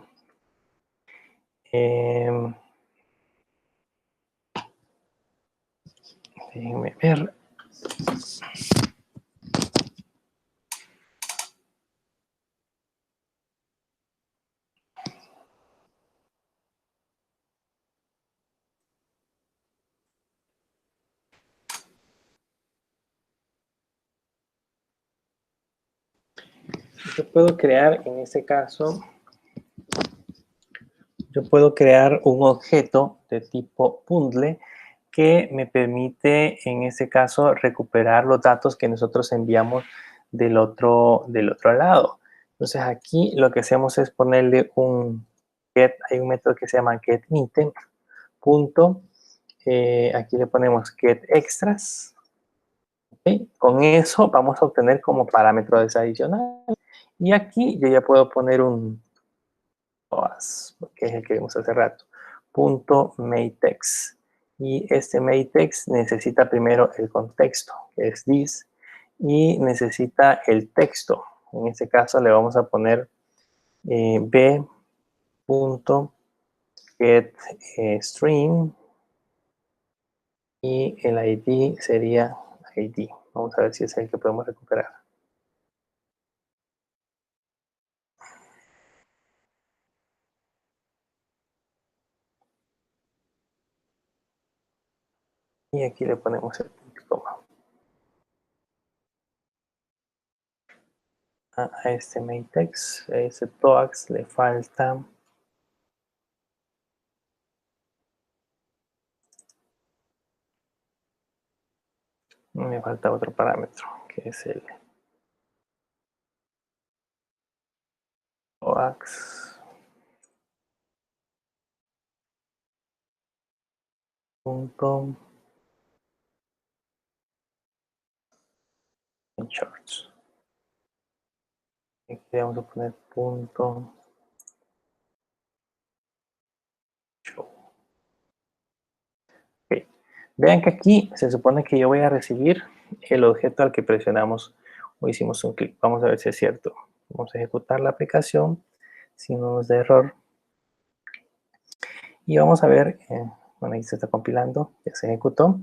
déjenme ver. Yo puedo crear, en este caso, yo puedo crear un objeto de tipo bundle que me permite, en este caso, recuperar los datos que nosotros enviamos del otro lado. Entonces, aquí lo que hacemos es ponerle un get, hay un método que se llama getItem, punto, aquí le ponemos getExtras. ¿Okay? Con eso vamos a obtener como parámetros adicionales. Y aquí yo ya puedo poner un que es el que vimos hace rato, punto makeText. Y este makeText necesita primero el contexto, que es this, y necesita el texto. En este caso le vamos a poner b.getString y el ID sería ID. Vamos a ver si es el que podemos recuperar. Y aquí le ponemos el punto y coma. A este makeText, a ese toax le falta Me falta otro parámetro, que es el coax. Punto en shorts. Aquí vamos a poner punto show. Okay. Vean que aquí se supone que yo voy a recibir el objeto al que presionamos o hicimos un clic. Vamos a ver si es cierto. Vamos a ejecutar la aplicación si no nos da error. Y vamos a ver, bueno, ahí se está compilando, ya se ejecutó.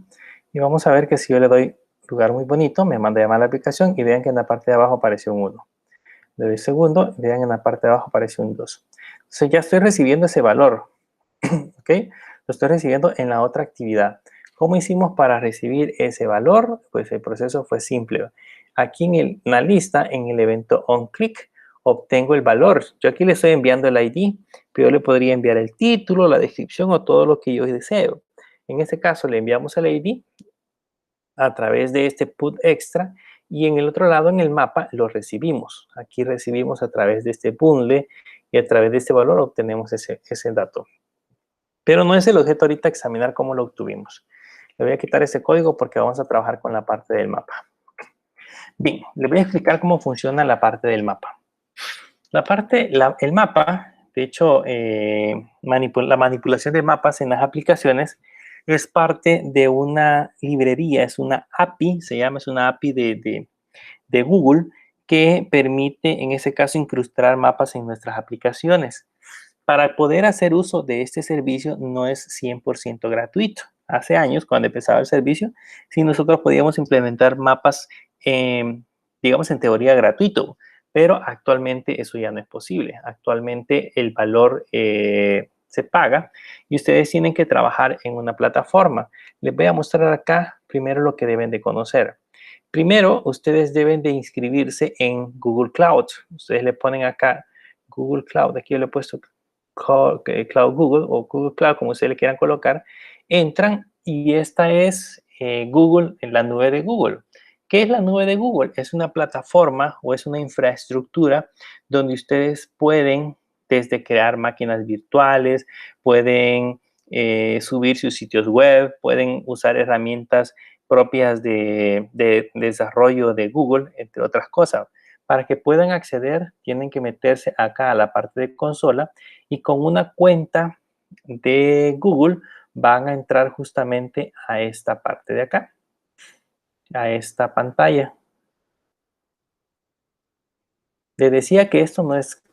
Y vamos a ver que si yo le doy lugar muy bonito, me manda a llamar la aplicación y vean que en la parte de abajo apareció un 1. Le doy segundo, vean en la parte de abajo aparece un 2. Entonces ya estoy recibiendo ese valor, ¿ok? Lo estoy recibiendo en la otra actividad. ¿Cómo hicimos para recibir ese valor? Pues el proceso fue simple. Aquí en la lista, en el evento onClick, obtengo el valor. Yo aquí le estoy enviando el ID, pero yo le podría enviar el título, la descripción o todo lo que yo deseo. En este caso le enviamos el ID a través de este put extra y en el otro lado en el mapa lo recibimos. Aquí recibimos a través de este bundle y a través de este valor obtenemos ese dato. Pero no es el objeto ahorita examinar cómo lo obtuvimos. Le voy a quitar ese código porque vamos a trabajar con la parte del mapa. Bien, le voy a explicar cómo funciona la parte del mapa. El mapa, de hecho, la manipulación de mapas en las aplicaciones es parte de una librería, es una API, es una API de Google que permite, en ese caso, incrustar mapas en nuestras aplicaciones. Para poder hacer uso de este servicio no es 100% gratuito. Hace años, cuando empezaba el servicio, sí nosotros podíamos implementar mapas, digamos, en teoría gratuito, pero actualmente eso ya no es posible. Actualmente el valor se paga y ustedes tienen que trabajar en una plataforma. Les voy a mostrar acá primero lo que deben de conocer. Primero, ustedes deben de inscribirse en Google Cloud. Ustedes le ponen acá Google Cloud. Aquí yo le he puesto Cloud Google o Google Cloud, como ustedes le quieran colocar. Entran y esta es Google, en la nube de Google. ¿Qué es la nube de Google? Es una plataforma o es una infraestructura donde ustedes pueden desde crear máquinas virtuales, pueden subir sus sitios web, pueden usar herramientas propias de desarrollo de Google, entre otras cosas. Para que puedan acceder, tienen que meterse acá a la parte de consola y con una cuenta de Google van a entrar justamente a esta parte de acá, a esta pantalla. Les decía que esto no es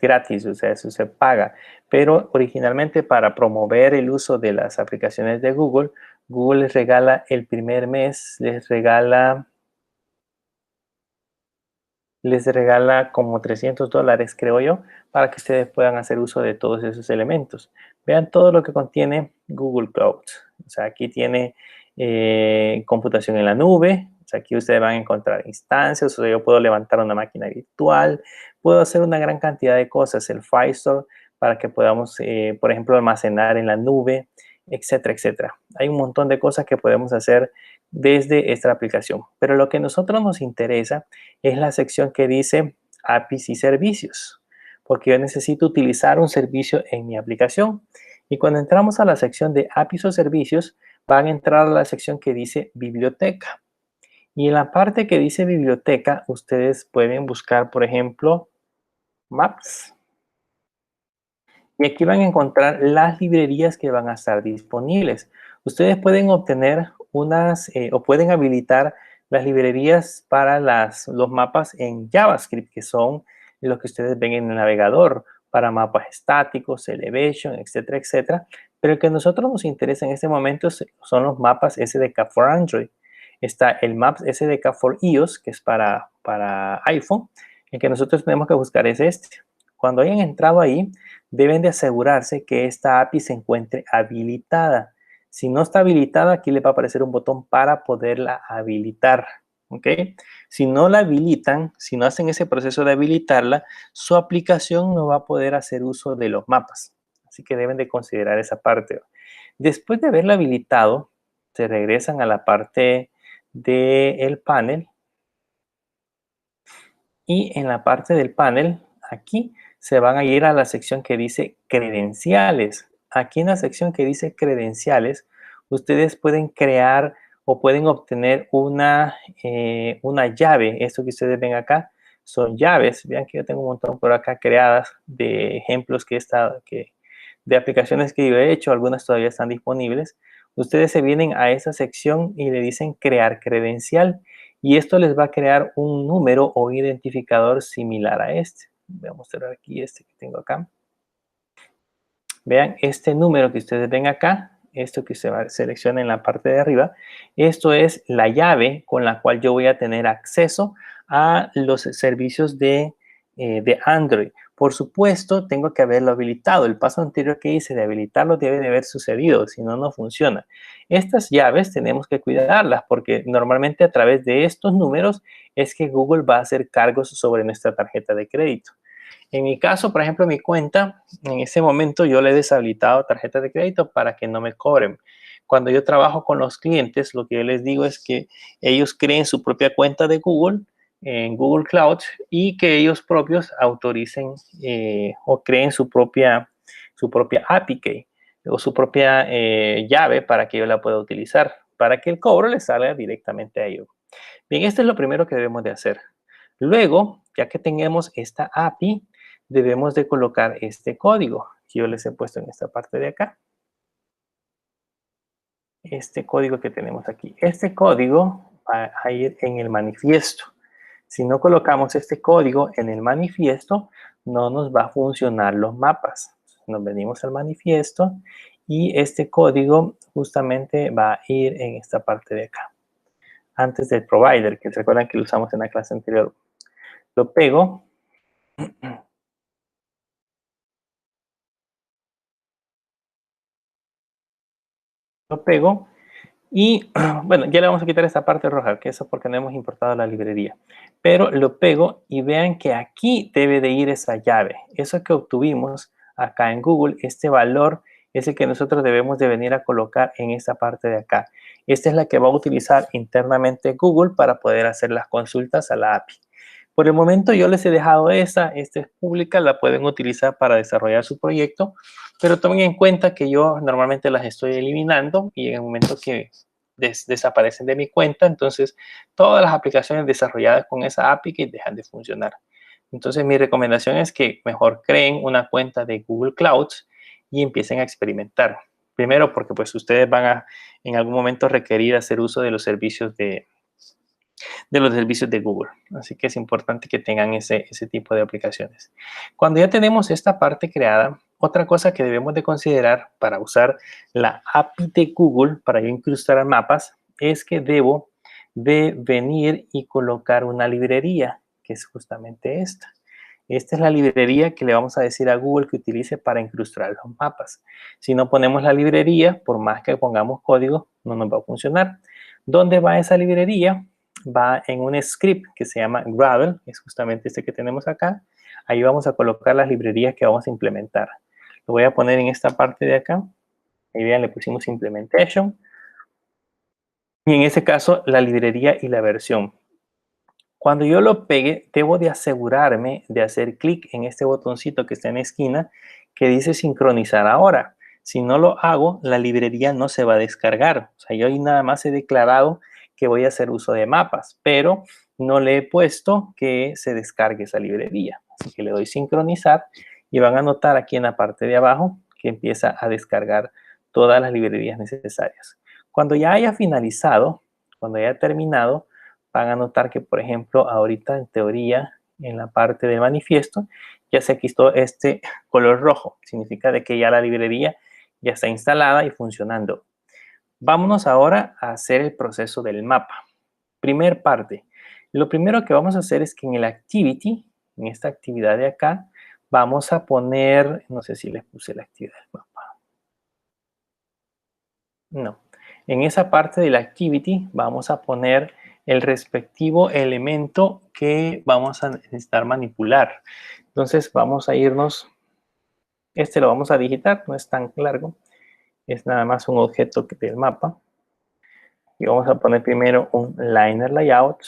gratis, o sea, eso se paga, pero originalmente para promover el uso de las aplicaciones de Google, Google les regala el primer mes, les regala como $300, creo yo, para que ustedes puedan hacer uso de todos esos elementos. Vean todo lo que contiene Google Cloud. O sea, aquí tiene computación en la nube. O sea, aquí ustedes van a encontrar instancias. O sea, yo puedo levantar una máquina virtual. Puedo hacer una gran cantidad de cosas. El Firestore para que podamos, por ejemplo, almacenar en la nube, etcétera, etcétera. Hay un montón de cosas que podemos hacer desde esta aplicación. Pero lo que a nosotros nos interesa es la sección que dice APIs y servicios, porque yo necesito utilizar un servicio en mi aplicación. Y cuando entramos a la sección de APIs o servicios, van a entrar a la sección que dice biblioteca. Y en la parte que dice biblioteca, ustedes pueden buscar, por ejemplo, Maps. Y aquí van a encontrar las librerías que van a estar disponibles. Ustedes pueden obtener o pueden habilitar las librerías para los mapas en JavaScript, que son los que ustedes ven en el navegador, para mapas estáticos, elevation, etcétera, etcétera. Pero el que a nosotros nos interesa en este momento son los mapas SDK for Android. Está el Maps SDK for iOS, que es para iPhone. El que nosotros tenemos que buscar es este. Cuando hayan entrado ahí, deben de asegurarse que esta API se encuentre habilitada. Si no está habilitada, aquí le va a aparecer un botón para poderla habilitar. ¿Ok? Si no la habilitan, si no hacen ese proceso de habilitarla, su aplicación no va a poder hacer uso de los mapas. Así que deben de considerar esa parte. Después de haberla habilitado, se regresan a la parte del panel. Y en la parte del panel, aquí, se van a ir a la sección que dice credenciales. Aquí en la sección que dice credenciales, ustedes pueden crear o pueden obtener una llave. Esto que ustedes ven acá son llaves. Vean que yo tengo un montón por acá creadas de ejemplos de aplicaciones que yo he hecho. Algunas todavía están disponibles. Ustedes se vienen a esa sección y le dicen crear credencial. Y esto les va a crear un número o identificador similar a este. Voy a mostrar aquí este que tengo acá. Vean, este número que ustedes ven acá, esto que se va a seleccionar en la parte de arriba, esto es la llave con la cual yo voy a tener acceso a los servicios de Android. Por supuesto, tengo que haberlo habilitado. El paso anterior que hice de habilitarlo debe de haber sucedido, si no, no funciona. Estas llaves tenemos que cuidarlas porque normalmente a través de estos números es que Google va a hacer cargos sobre nuestra tarjeta de crédito. En mi caso, por ejemplo, mi cuenta, en ese momento yo le he deshabilitado tarjetas de crédito para que no me cobren. Cuando yo trabajo con los clientes, lo que yo les digo es que ellos creen su propia cuenta de Google en Google Cloud y que ellos propios autoricen o creen su propia API key o su propia llave para que yo la pueda utilizar, para que el cobro les salga directamente a ellos. Bien, esto es lo primero que debemos de hacer. Luego, ya que tengamos esta API, debemos de colocar este código que yo les he puesto en esta parte de acá. Este código que tenemos aquí. Este código va a ir en el manifiesto. Si no colocamos este código en el manifiesto, no nos va a funcionar los mapas. Nos venimos al manifiesto y este código justamente va a ir en esta parte de acá. Antes del provider, que se recuerdan que lo usamos en la clase anterior. Lo pego. Lo pego y, bueno, ya le vamos a quitar esta parte roja, que eso porque no hemos importado la librería. Pero lo pego y vean que aquí debe de ir esa llave. Eso que obtuvimos acá en Google, este valor es el que nosotros debemos de venir a colocar en esta parte de acá. Esta es la que va a utilizar internamente Google para poder hacer las consultas a la API. Por el momento yo les he dejado esta es pública, la pueden utilizar para desarrollar su proyecto, pero tomen en cuenta que yo normalmente las estoy eliminando y en el momento que desaparecen de mi cuenta, entonces todas las aplicaciones desarrolladas con esa API que dejan de funcionar. Entonces mi recomendación es que mejor creen una cuenta de Google Clouds y empiecen a experimentar. Primero porque pues ustedes van a en algún momento requerir hacer uso de los servicios de Google. Así que es importante que tengan ese tipo de aplicaciones. Cuando ya tenemos esta parte creada, otra cosa que debemos de considerar para usar la API de Google para yo incrustar mapas es que debo de venir y colocar una librería, que es justamente esta. Esta es la librería que le vamos a decir a Google que utilice para incrustar los mapas. Si no ponemos la librería, por más que pongamos código, no nos va a funcionar. ¿Dónde va esa librería? Va en un script que se llama Gravel, es justamente este que tenemos acá. Ahí vamos a colocar las librerías que vamos a implementar. Lo voy a poner en esta parte de acá. Ahí vean, le pusimos Implementation. Y en ese caso, la librería y la versión. Cuando yo lo pegue, debo de asegurarme de hacer clic en este botoncito que está en la esquina que dice sincronizar ahora. Si no lo hago, la librería no se va a descargar. O sea, yo ahí nada más he declarado que voy a hacer uso de mapas, pero no le he puesto que se descargue esa librería. Así que le doy sincronizar y van a notar aquí en la parte de abajo que empieza a descargar todas las librerías necesarias. Cuando ya haya finalizado, cuando haya terminado, van a notar que, por ejemplo, ahorita en teoría, en la parte del manifiesto, ya se quitó este color rojo. Significa de que ya la librería ya está instalada y funcionando. Vámonos ahora a hacer el proceso del mapa. Primer parte. Lo primero que vamos a hacer es que en el activity, en esta actividad de acá, vamos a poner, no sé si les puse la actividad del mapa. No. En esa parte del activity vamos a poner el respectivo elemento que vamos a necesitar manipular. Entonces vamos a irnos, este lo vamos a digitar, no es tan largo, es nada más un objeto del mapa. Y vamos a poner primero un liner layout.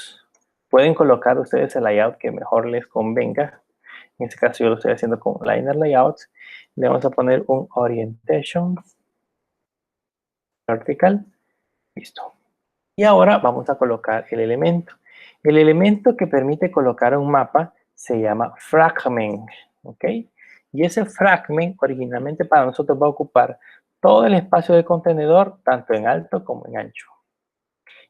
Pueden colocar ustedes el layout que mejor les convenga. En este caso yo lo estoy haciendo con liner layout. Le vamos a poner un orientation vertical. Listo. Y ahora vamos a colocar el elemento. El elemento que permite colocar un mapa se llama fragment. ¿Ok? Y ese fragment originalmente para nosotros va a ocupar todo el espacio del contenedor, tanto en alto como en ancho.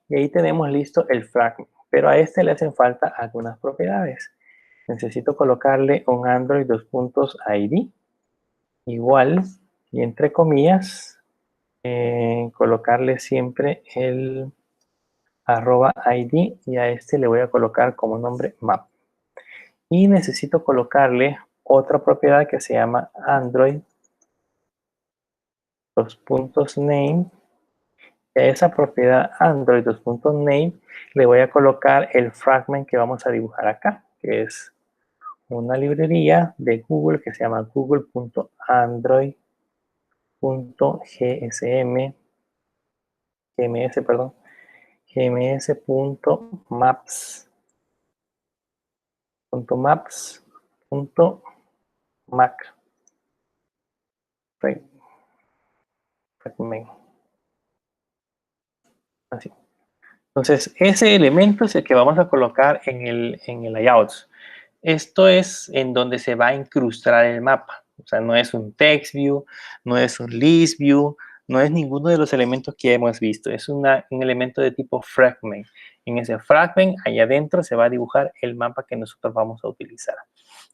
Y ahí tenemos listo el fragment. Pero a este le hacen falta algunas propiedades. Necesito colocarle un Android .id igual y entre comillas colocarle siempre el @id y a este le voy a colocar como nombre map. Y necesito colocarle otra propiedad que se llama Android name. A esa propiedad Android name le voy a colocar el fragment que vamos a dibujar acá, que es una librería de Google que se llama google.android.gsm gms, perdón, gms.maps.mac fragment. Así. Entonces, ese elemento es el que vamos a colocar en el layout. Esto es en donde se va a incrustar el mapa. O sea, no es un text view, no es un list view, no es ninguno de los elementos que hemos visto. Es un elemento de tipo fragment. En ese fragment, ahí adentro se va a dibujar el mapa que nosotros vamos a utilizar.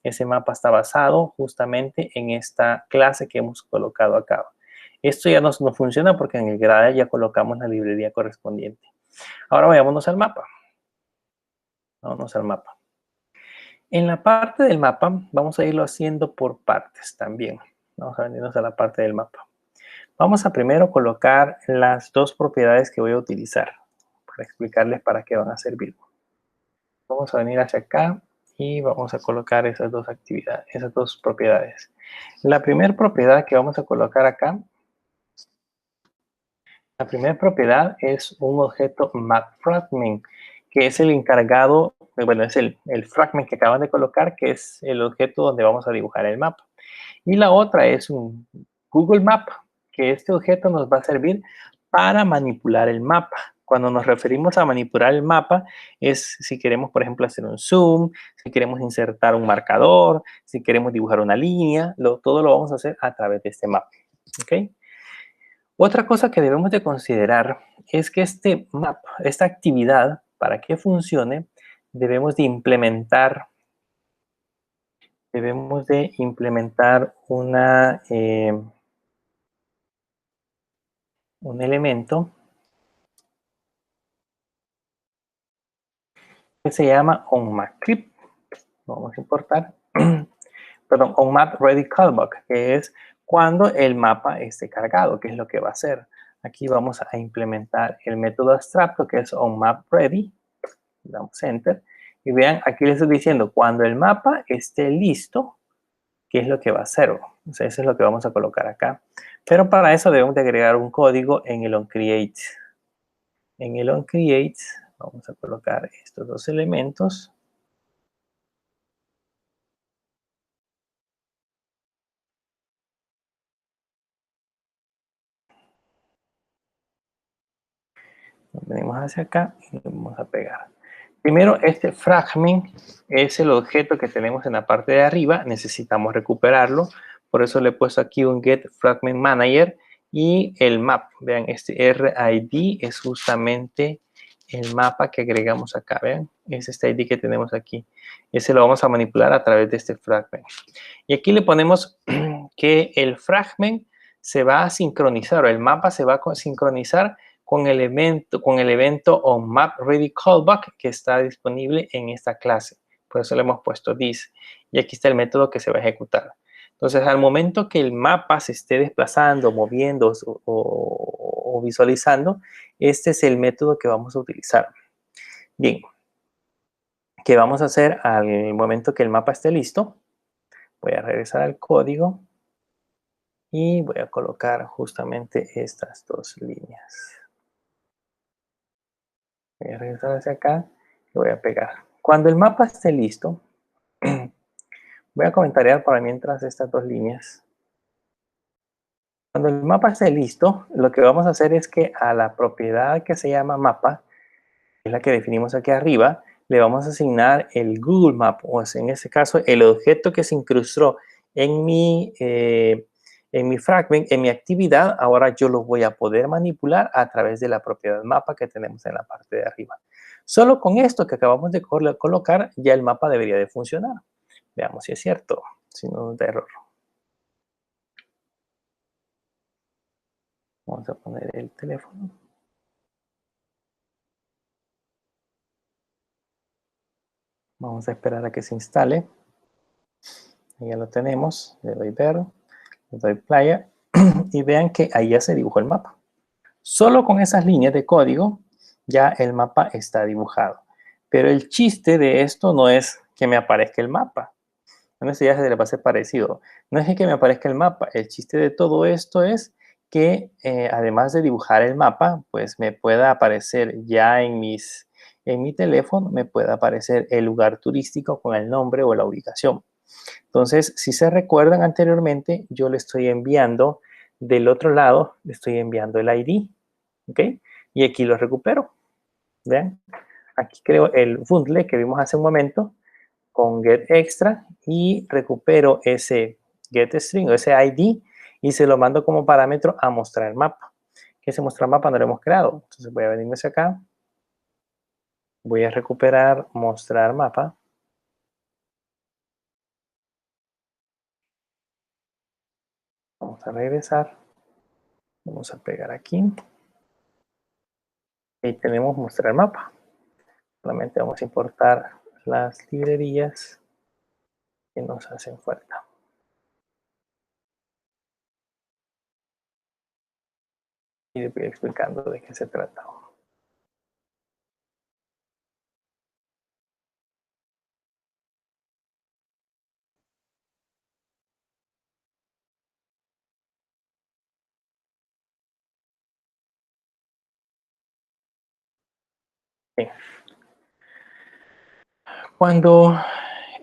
Ese mapa está basado justamente en esta clase que hemos colocado acá. Esto ya no funciona porque en el Gradle ya colocamos la librería correspondiente. Ahora vayámonos al mapa. Vámonos al mapa. En la parte del mapa vamos a irlo haciendo por partes también. Vamos a venirnos a la parte del mapa. Vamos a primero colocar las dos propiedades que voy a utilizar para explicarles para qué van a servir. Vamos a venir hacia acá y vamos a colocar esas dos actividades, esas dos propiedades. La primera propiedad que vamos a colocar acá, la primera propiedad es un objeto mapFragment, que es el encargado, bueno, es el fragment que acaban de colocar, que es el objeto donde vamos a dibujar el mapa. Y la otra es un Google Map, que este objeto nos va a servir para manipular el mapa. Cuando nos referimos a manipular el mapa, es si queremos, por ejemplo, hacer un zoom, si queremos insertar un marcador, si queremos dibujar una línea, todo lo vamos a hacer a través de este mapa. ¿Ok? Otra cosa que debemos de considerar es que este map, esta actividad, para que funcione, debemos de implementar un elemento que se llama onMapClip. Vamos a importar, perdón, onMapReadyCallback, que es cuando el mapa esté cargado, que es lo que va a hacer. Aquí vamos a implementar el método abstracto que es onMapReady. Damos Enter. Y vean, aquí les estoy diciendo, cuando el mapa esté listo, ¿qué es lo que va a hacer? O sea, eso es lo que vamos a colocar acá. Pero para eso debemos de agregar un código en el onCreate. En el onCreate vamos a colocar estos dos elementos. Venimos hacia acá y lo vamos a pegar. Primero, este fragment es el objeto que tenemos en la parte de arriba. Necesitamos recuperarlo. Por eso le he puesto aquí un get fragment manager y el map. Vean, este RID es justamente el mapa que agregamos acá. Vean, es este ID que tenemos aquí. Ese lo vamos a manipular a través de este fragment. Y aquí le ponemos que el fragment se va a sincronizar, o el mapa se va a sincronizar con el evento onMapReadyCallback que está disponible en esta clase. Por eso le hemos puesto this. Y aquí está el método que se va a ejecutar. Entonces, al momento que el mapa se esté desplazando, moviendo o visualizando, este es el método que vamos a utilizar. Bien, ¿qué vamos a hacer al momento que el mapa esté listo? Voy a regresar al código y voy a colocar justamente estas dos líneas. Voy a regresar hacia acá, lo voy a pegar. Cuando el mapa esté listo, voy a comentarear para mientras estas dos líneas. Cuando el mapa esté listo, lo que vamos a hacer es que a la propiedad que se llama mapa, que es la que definimos aquí arriba, le vamos a asignar el Google Map, o en este caso el objeto que se incrustó en mi fragment, en mi actividad. Ahora yo lo voy a poder manipular a través de la propiedad mapa que tenemos en la parte de arriba. Solo con esto que acabamos de colocar, ya el mapa debería de funcionar. Veamos si es cierto, si no nos da error. Vamos a poner el teléfono. Vamos a esperar a que se instale. Ya lo tenemos. Le doy ver, le doy playa y vean que ahí ya se dibujó el mapa. Solo con esas líneas de código ya el mapa está dibujado. Pero el chiste de esto no es que me aparezca el mapa. No sé si ya se le va a hacer parecido. No es que me aparezca el mapa. El chiste de todo esto es que además de dibujar el mapa, pues me pueda aparecer ya en mi teléfono, me pueda aparecer el lugar turístico con el nombre o la ubicación. Entonces, si se recuerdan anteriormente, yo le estoy enviando del otro lado, le estoy enviando el ID, ¿ok? Y aquí lo recupero. Vean, aquí creo el bundle que vimos hace un momento con getExtra y recupero ese getString o ese ID y se lo mando como parámetro a mostrar mapa. Que ese mostrar mapa no lo hemos creado. Entonces voy a venirme hacia acá. Voy a recuperar mostrar mapa. Vamos a regresar. Vamos a pegar aquí. Y tenemos mostrar mapa. Solamente vamos a importar las librerías que nos hacen falta. Y les voy explicando de qué se trata. Bien. Cuando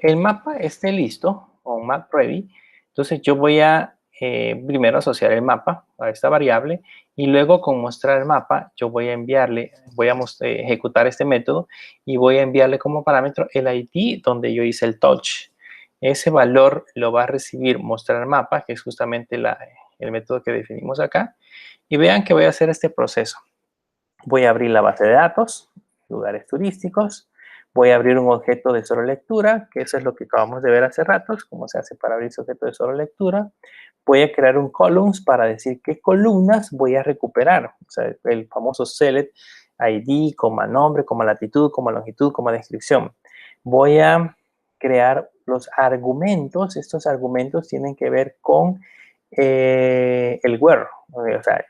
el mapa esté listo, o map ready, entonces yo voy a primero asociar el mapa a esta variable y luego con mostrar el mapa yo voy a enviarle, voy a ejecutar este método y voy a enviarle como parámetro el ID donde yo hice el touch. Ese valor lo va a recibir mostrar mapa, que es justamente el método que definimos acá. Y vean que voy a hacer este proceso. Voy a abrir la base de datos, lugares turísticos. Voy a abrir un objeto de solo lectura, que eso es lo que acabamos de ver hace ratos, cómo se hace para abrir ese objeto de solo lectura. Voy a crear un columns para decir qué columnas voy a recuperar. O sea, el famoso select ID, coma nombre, coma latitud, coma longitud, coma descripción. Voy a crear los argumentos. Estos argumentos tienen que ver con el where, o sea,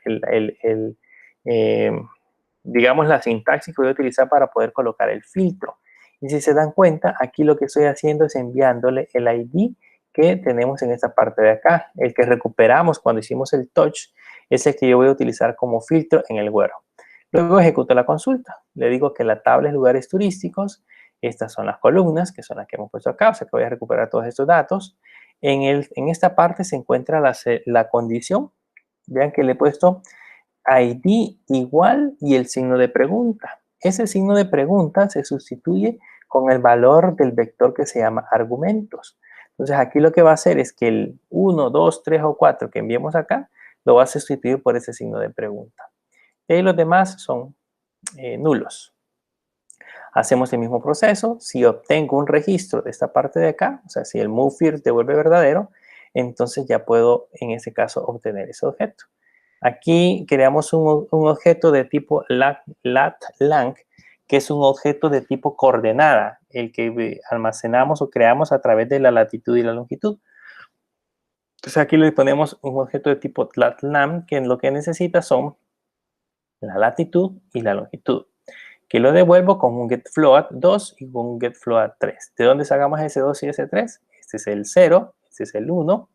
digamos, la sintaxis que voy a utilizar para poder colocar el filtro. Y si se dan cuenta, aquí lo que estoy haciendo es enviándole el ID que tenemos en esta parte de acá. El que recuperamos cuando hicimos el touch es el que yo voy a utilizar como filtro en el where. Luego ejecuto la consulta. Le digo que la tabla es lugares turísticos. Estas son las columnas, que son las que hemos puesto acá. O sea que voy a recuperar todos estos datos. En esta parte se encuentra la condición. Vean que le he puesto ID igual y el signo de pregunta. Ese signo de pregunta se sustituye con el valor del vector que se llama argumentos. Entonces aquí lo que va a hacer es que el 1, 2, 3 o 4 que enviemos acá lo va a sustituir por ese signo de pregunta. Y los demás son nulos. Hacemos el mismo proceso. Si obtengo un registro de esta parte de acá, o sea, si el moveFirst devuelve verdadero, entonces ya puedo en ese caso obtener ese objeto. Aquí creamos un objeto de tipo lat_lang, que es un objeto de tipo coordenada, el que almacenamos o creamos a través de la latitud y la longitud. Entonces aquí le ponemos un objeto de tipo lat_lang, que lo que necesita son la latitud y la longitud, que lo devuelvo con un getFloat2 y con un getFloat3. ¿De dónde sacamos ese 2 y ese 3? Este es el 0, este es el 1,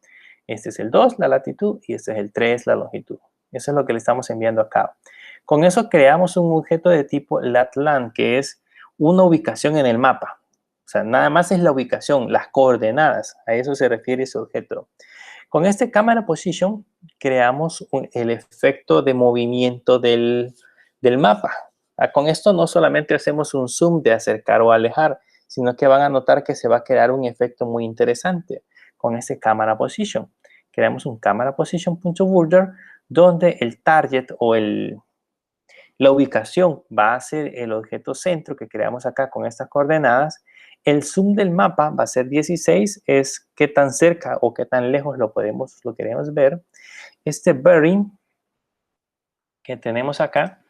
este es el 2, la latitud, y este es el 3, la longitud. Eso es lo que le estamos enviando acá. Con eso creamos un objeto de tipo latland, que es una ubicación en el mapa. O sea, nada más es la ubicación, las coordenadas. A eso se refiere ese objeto. Con este camera position creamos el efecto de movimiento del mapa. Con esto no solamente hacemos un zoom de acercar o alejar, sino que van a notar que se va a crear un efecto muy interesante con este camera position. Creamos un camera position.border donde el target o la ubicación va a ser el objeto centro que creamos acá con estas coordenadas. El zoom del mapa va a ser 16, es qué tan cerca o qué tan lejos lo queremos ver. Este bearing que tenemos acá,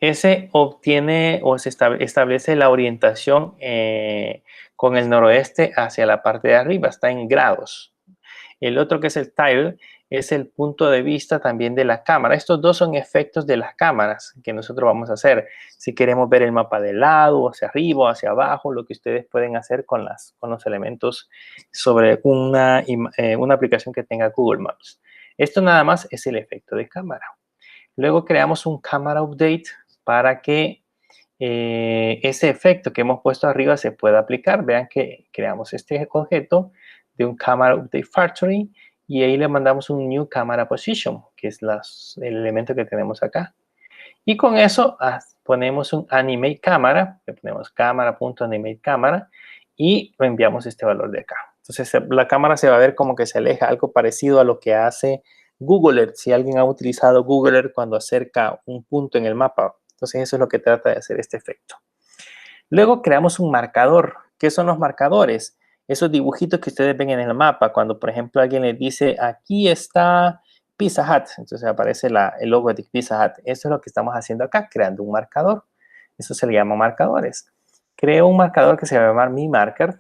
ese obtiene o se establece la orientación con el noroeste hacia la parte de arriba, está en grados. El otro, que es el tile, es el punto de vista también de la cámara. Estos dos son efectos de las cámaras que nosotros vamos a hacer. Si queremos ver el mapa de lado, hacia arriba, hacia abajo, lo que ustedes pueden hacer con los elementos sobre una aplicación que tenga Google Maps. Esto nada más es el efecto de cámara. Luego creamos un camera update para que ese efecto que hemos puesto arriba se pueda aplicar. Vean que creamos este objeto de un Camera Update Factory y ahí le mandamos un New Camera Position, que es el elemento que tenemos acá. Y con eso ponemos un Animate Camera, le ponemos camera.animate camera y enviamos este valor de acá. Entonces la cámara se va a ver como que se aleja, algo parecido a lo que hace Google Earth. Si alguien ha utilizado Google Earth cuando acerca un punto en el mapa, entonces eso es lo que trata de hacer este efecto. Luego creamos un marcador. ¿Qué son los marcadores? Esos dibujitos que ustedes ven en el mapa, cuando por ejemplo alguien les dice, aquí está Pizza Hut, entonces aparece el logo de Pizza Hut. Eso es lo que estamos haciendo acá, creando un marcador. Eso se le llama marcadores. Creo un marcador que se va a llamar Mi Marker.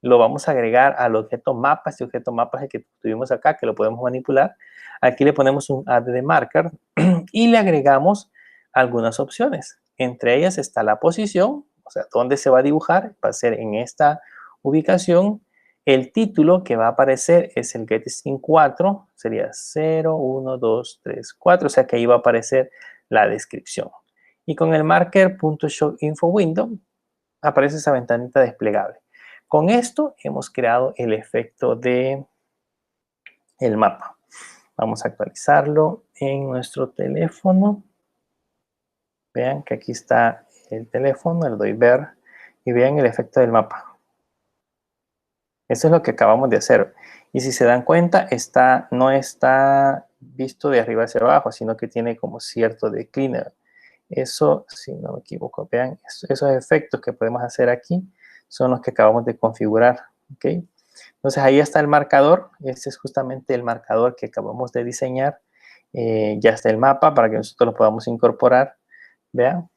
Lo vamos a agregar al objeto mapa. Este objeto mapa es el que tuvimos acá, que lo podemos manipular. Aquí le ponemos un add de marker y le agregamos algunas opciones. Entre ellas está la posición, o sea, dónde se va a dibujar. Va a ser en esta ubicación. El título que va a aparecer es el getString 4, sería 0, 1, 2, 3, 4, o sea que ahí va a aparecer la descripción. Y con el marker.showInfoWindow aparece esa ventanita desplegable. Con esto hemos creado el efecto de el mapa. Vamos a actualizarlo en nuestro teléfono. Vean que aquí está el teléfono, le doy ver y vean el efecto del mapa. Eso es lo que acabamos de hacer. Y si se dan cuenta, no está visto de arriba hacia abajo, sino que tiene como cierto decline. Eso, si no me equivoco, vean, esos efectos que podemos hacer aquí son los que acabamos de configurar. ¿Okay? Entonces ahí está el marcador. Este es justamente el marcador que acabamos de diseñar. Ya está el mapa para que nosotros lo podamos incorporar. Vean,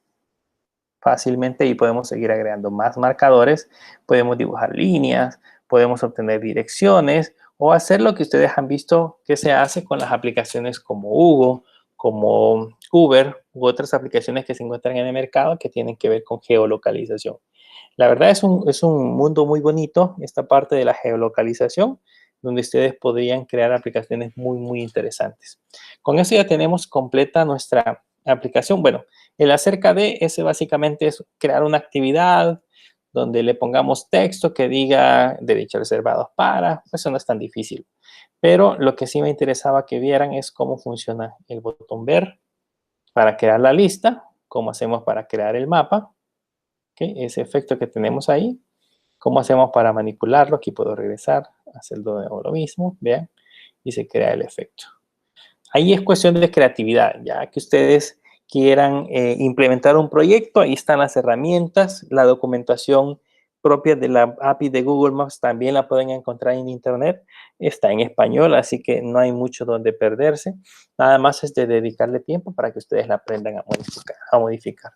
fácilmente y podemos seguir agregando más marcadores. Podemos dibujar líneas, podemos obtener direcciones o hacer lo que ustedes han visto que se hace con las aplicaciones como Hugo, como Uber u otras aplicaciones que se encuentran en el mercado que tienen que ver con geolocalización. La verdad es un mundo muy bonito, esta parte de la geolocalización, donde ustedes podrían crear aplicaciones muy, muy interesantes. Con eso ya tenemos completa nuestra aplicación. Bueno, el acerca de ese básicamente es crear una actividad donde le pongamos texto que diga derechos reservados para, eso no es tan difícil. Pero lo que sí me interesaba que vieran es cómo funciona el botón ver para crear la lista, cómo hacemos para crear el mapa, ¿okay? Ese efecto que tenemos ahí, cómo hacemos para manipularlo. Aquí puedo regresar, hacer lo mismo, vean, y se crea el efecto. Ahí es cuestión de creatividad, ya que ustedes quieran implementar un proyecto, ahí están las herramientas, la documentación propia de la API de Google Maps también la pueden encontrar en internet, está en español, así que no hay mucho donde perderse, nada más es de dedicarle tiempo para que ustedes la aprendan a modificar.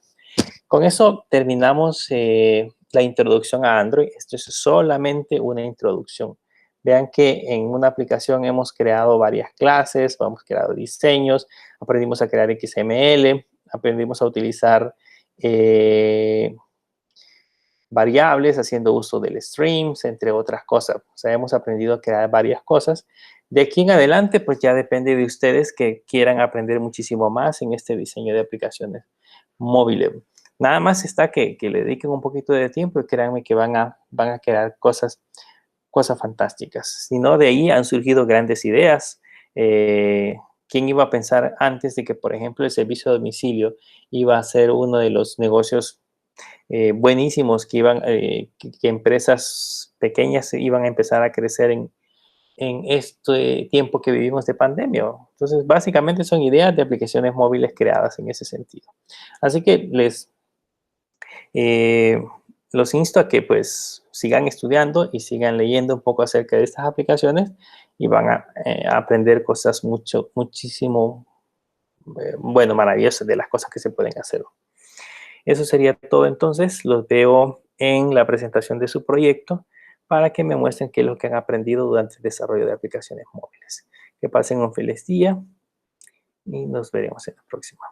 Con eso terminamos la introducción a Android. Esto es solamente una introducción. Vean que en una aplicación hemos creado varias clases, hemos creado diseños, aprendimos a crear XML, aprendimos a utilizar variables haciendo uso del streams, entre otras cosas. O sea, hemos aprendido a crear varias cosas De aquí en adelante, pues ya depende de ustedes que quieran aprender muchísimo más en este diseño de aplicaciones móviles. Nada más está que le dediquen un poquito de tiempo y créanme que van a crear cosas fantásticas. Si no, de ahí han surgido grandes ideas. ¿Quién iba a pensar antes de que, por ejemplo, el servicio a domicilio iba a ser uno de los negocios buenísimos que empresas pequeñas iban a empezar a crecer en este tiempo que vivimos de pandemia? Entonces, básicamente son ideas de aplicaciones móviles creadas en ese sentido. Así que eh, los insto a que pues sigan estudiando y sigan leyendo un poco acerca de estas aplicaciones y van a aprender cosas muchísimo, bueno, maravillosas de las cosas que se pueden hacer. Eso sería todo entonces. Los veo en la presentación de su proyecto para que me muestren qué es lo que han aprendido durante el desarrollo de aplicaciones móviles. Que pasen un feliz día y nos veremos en la próxima.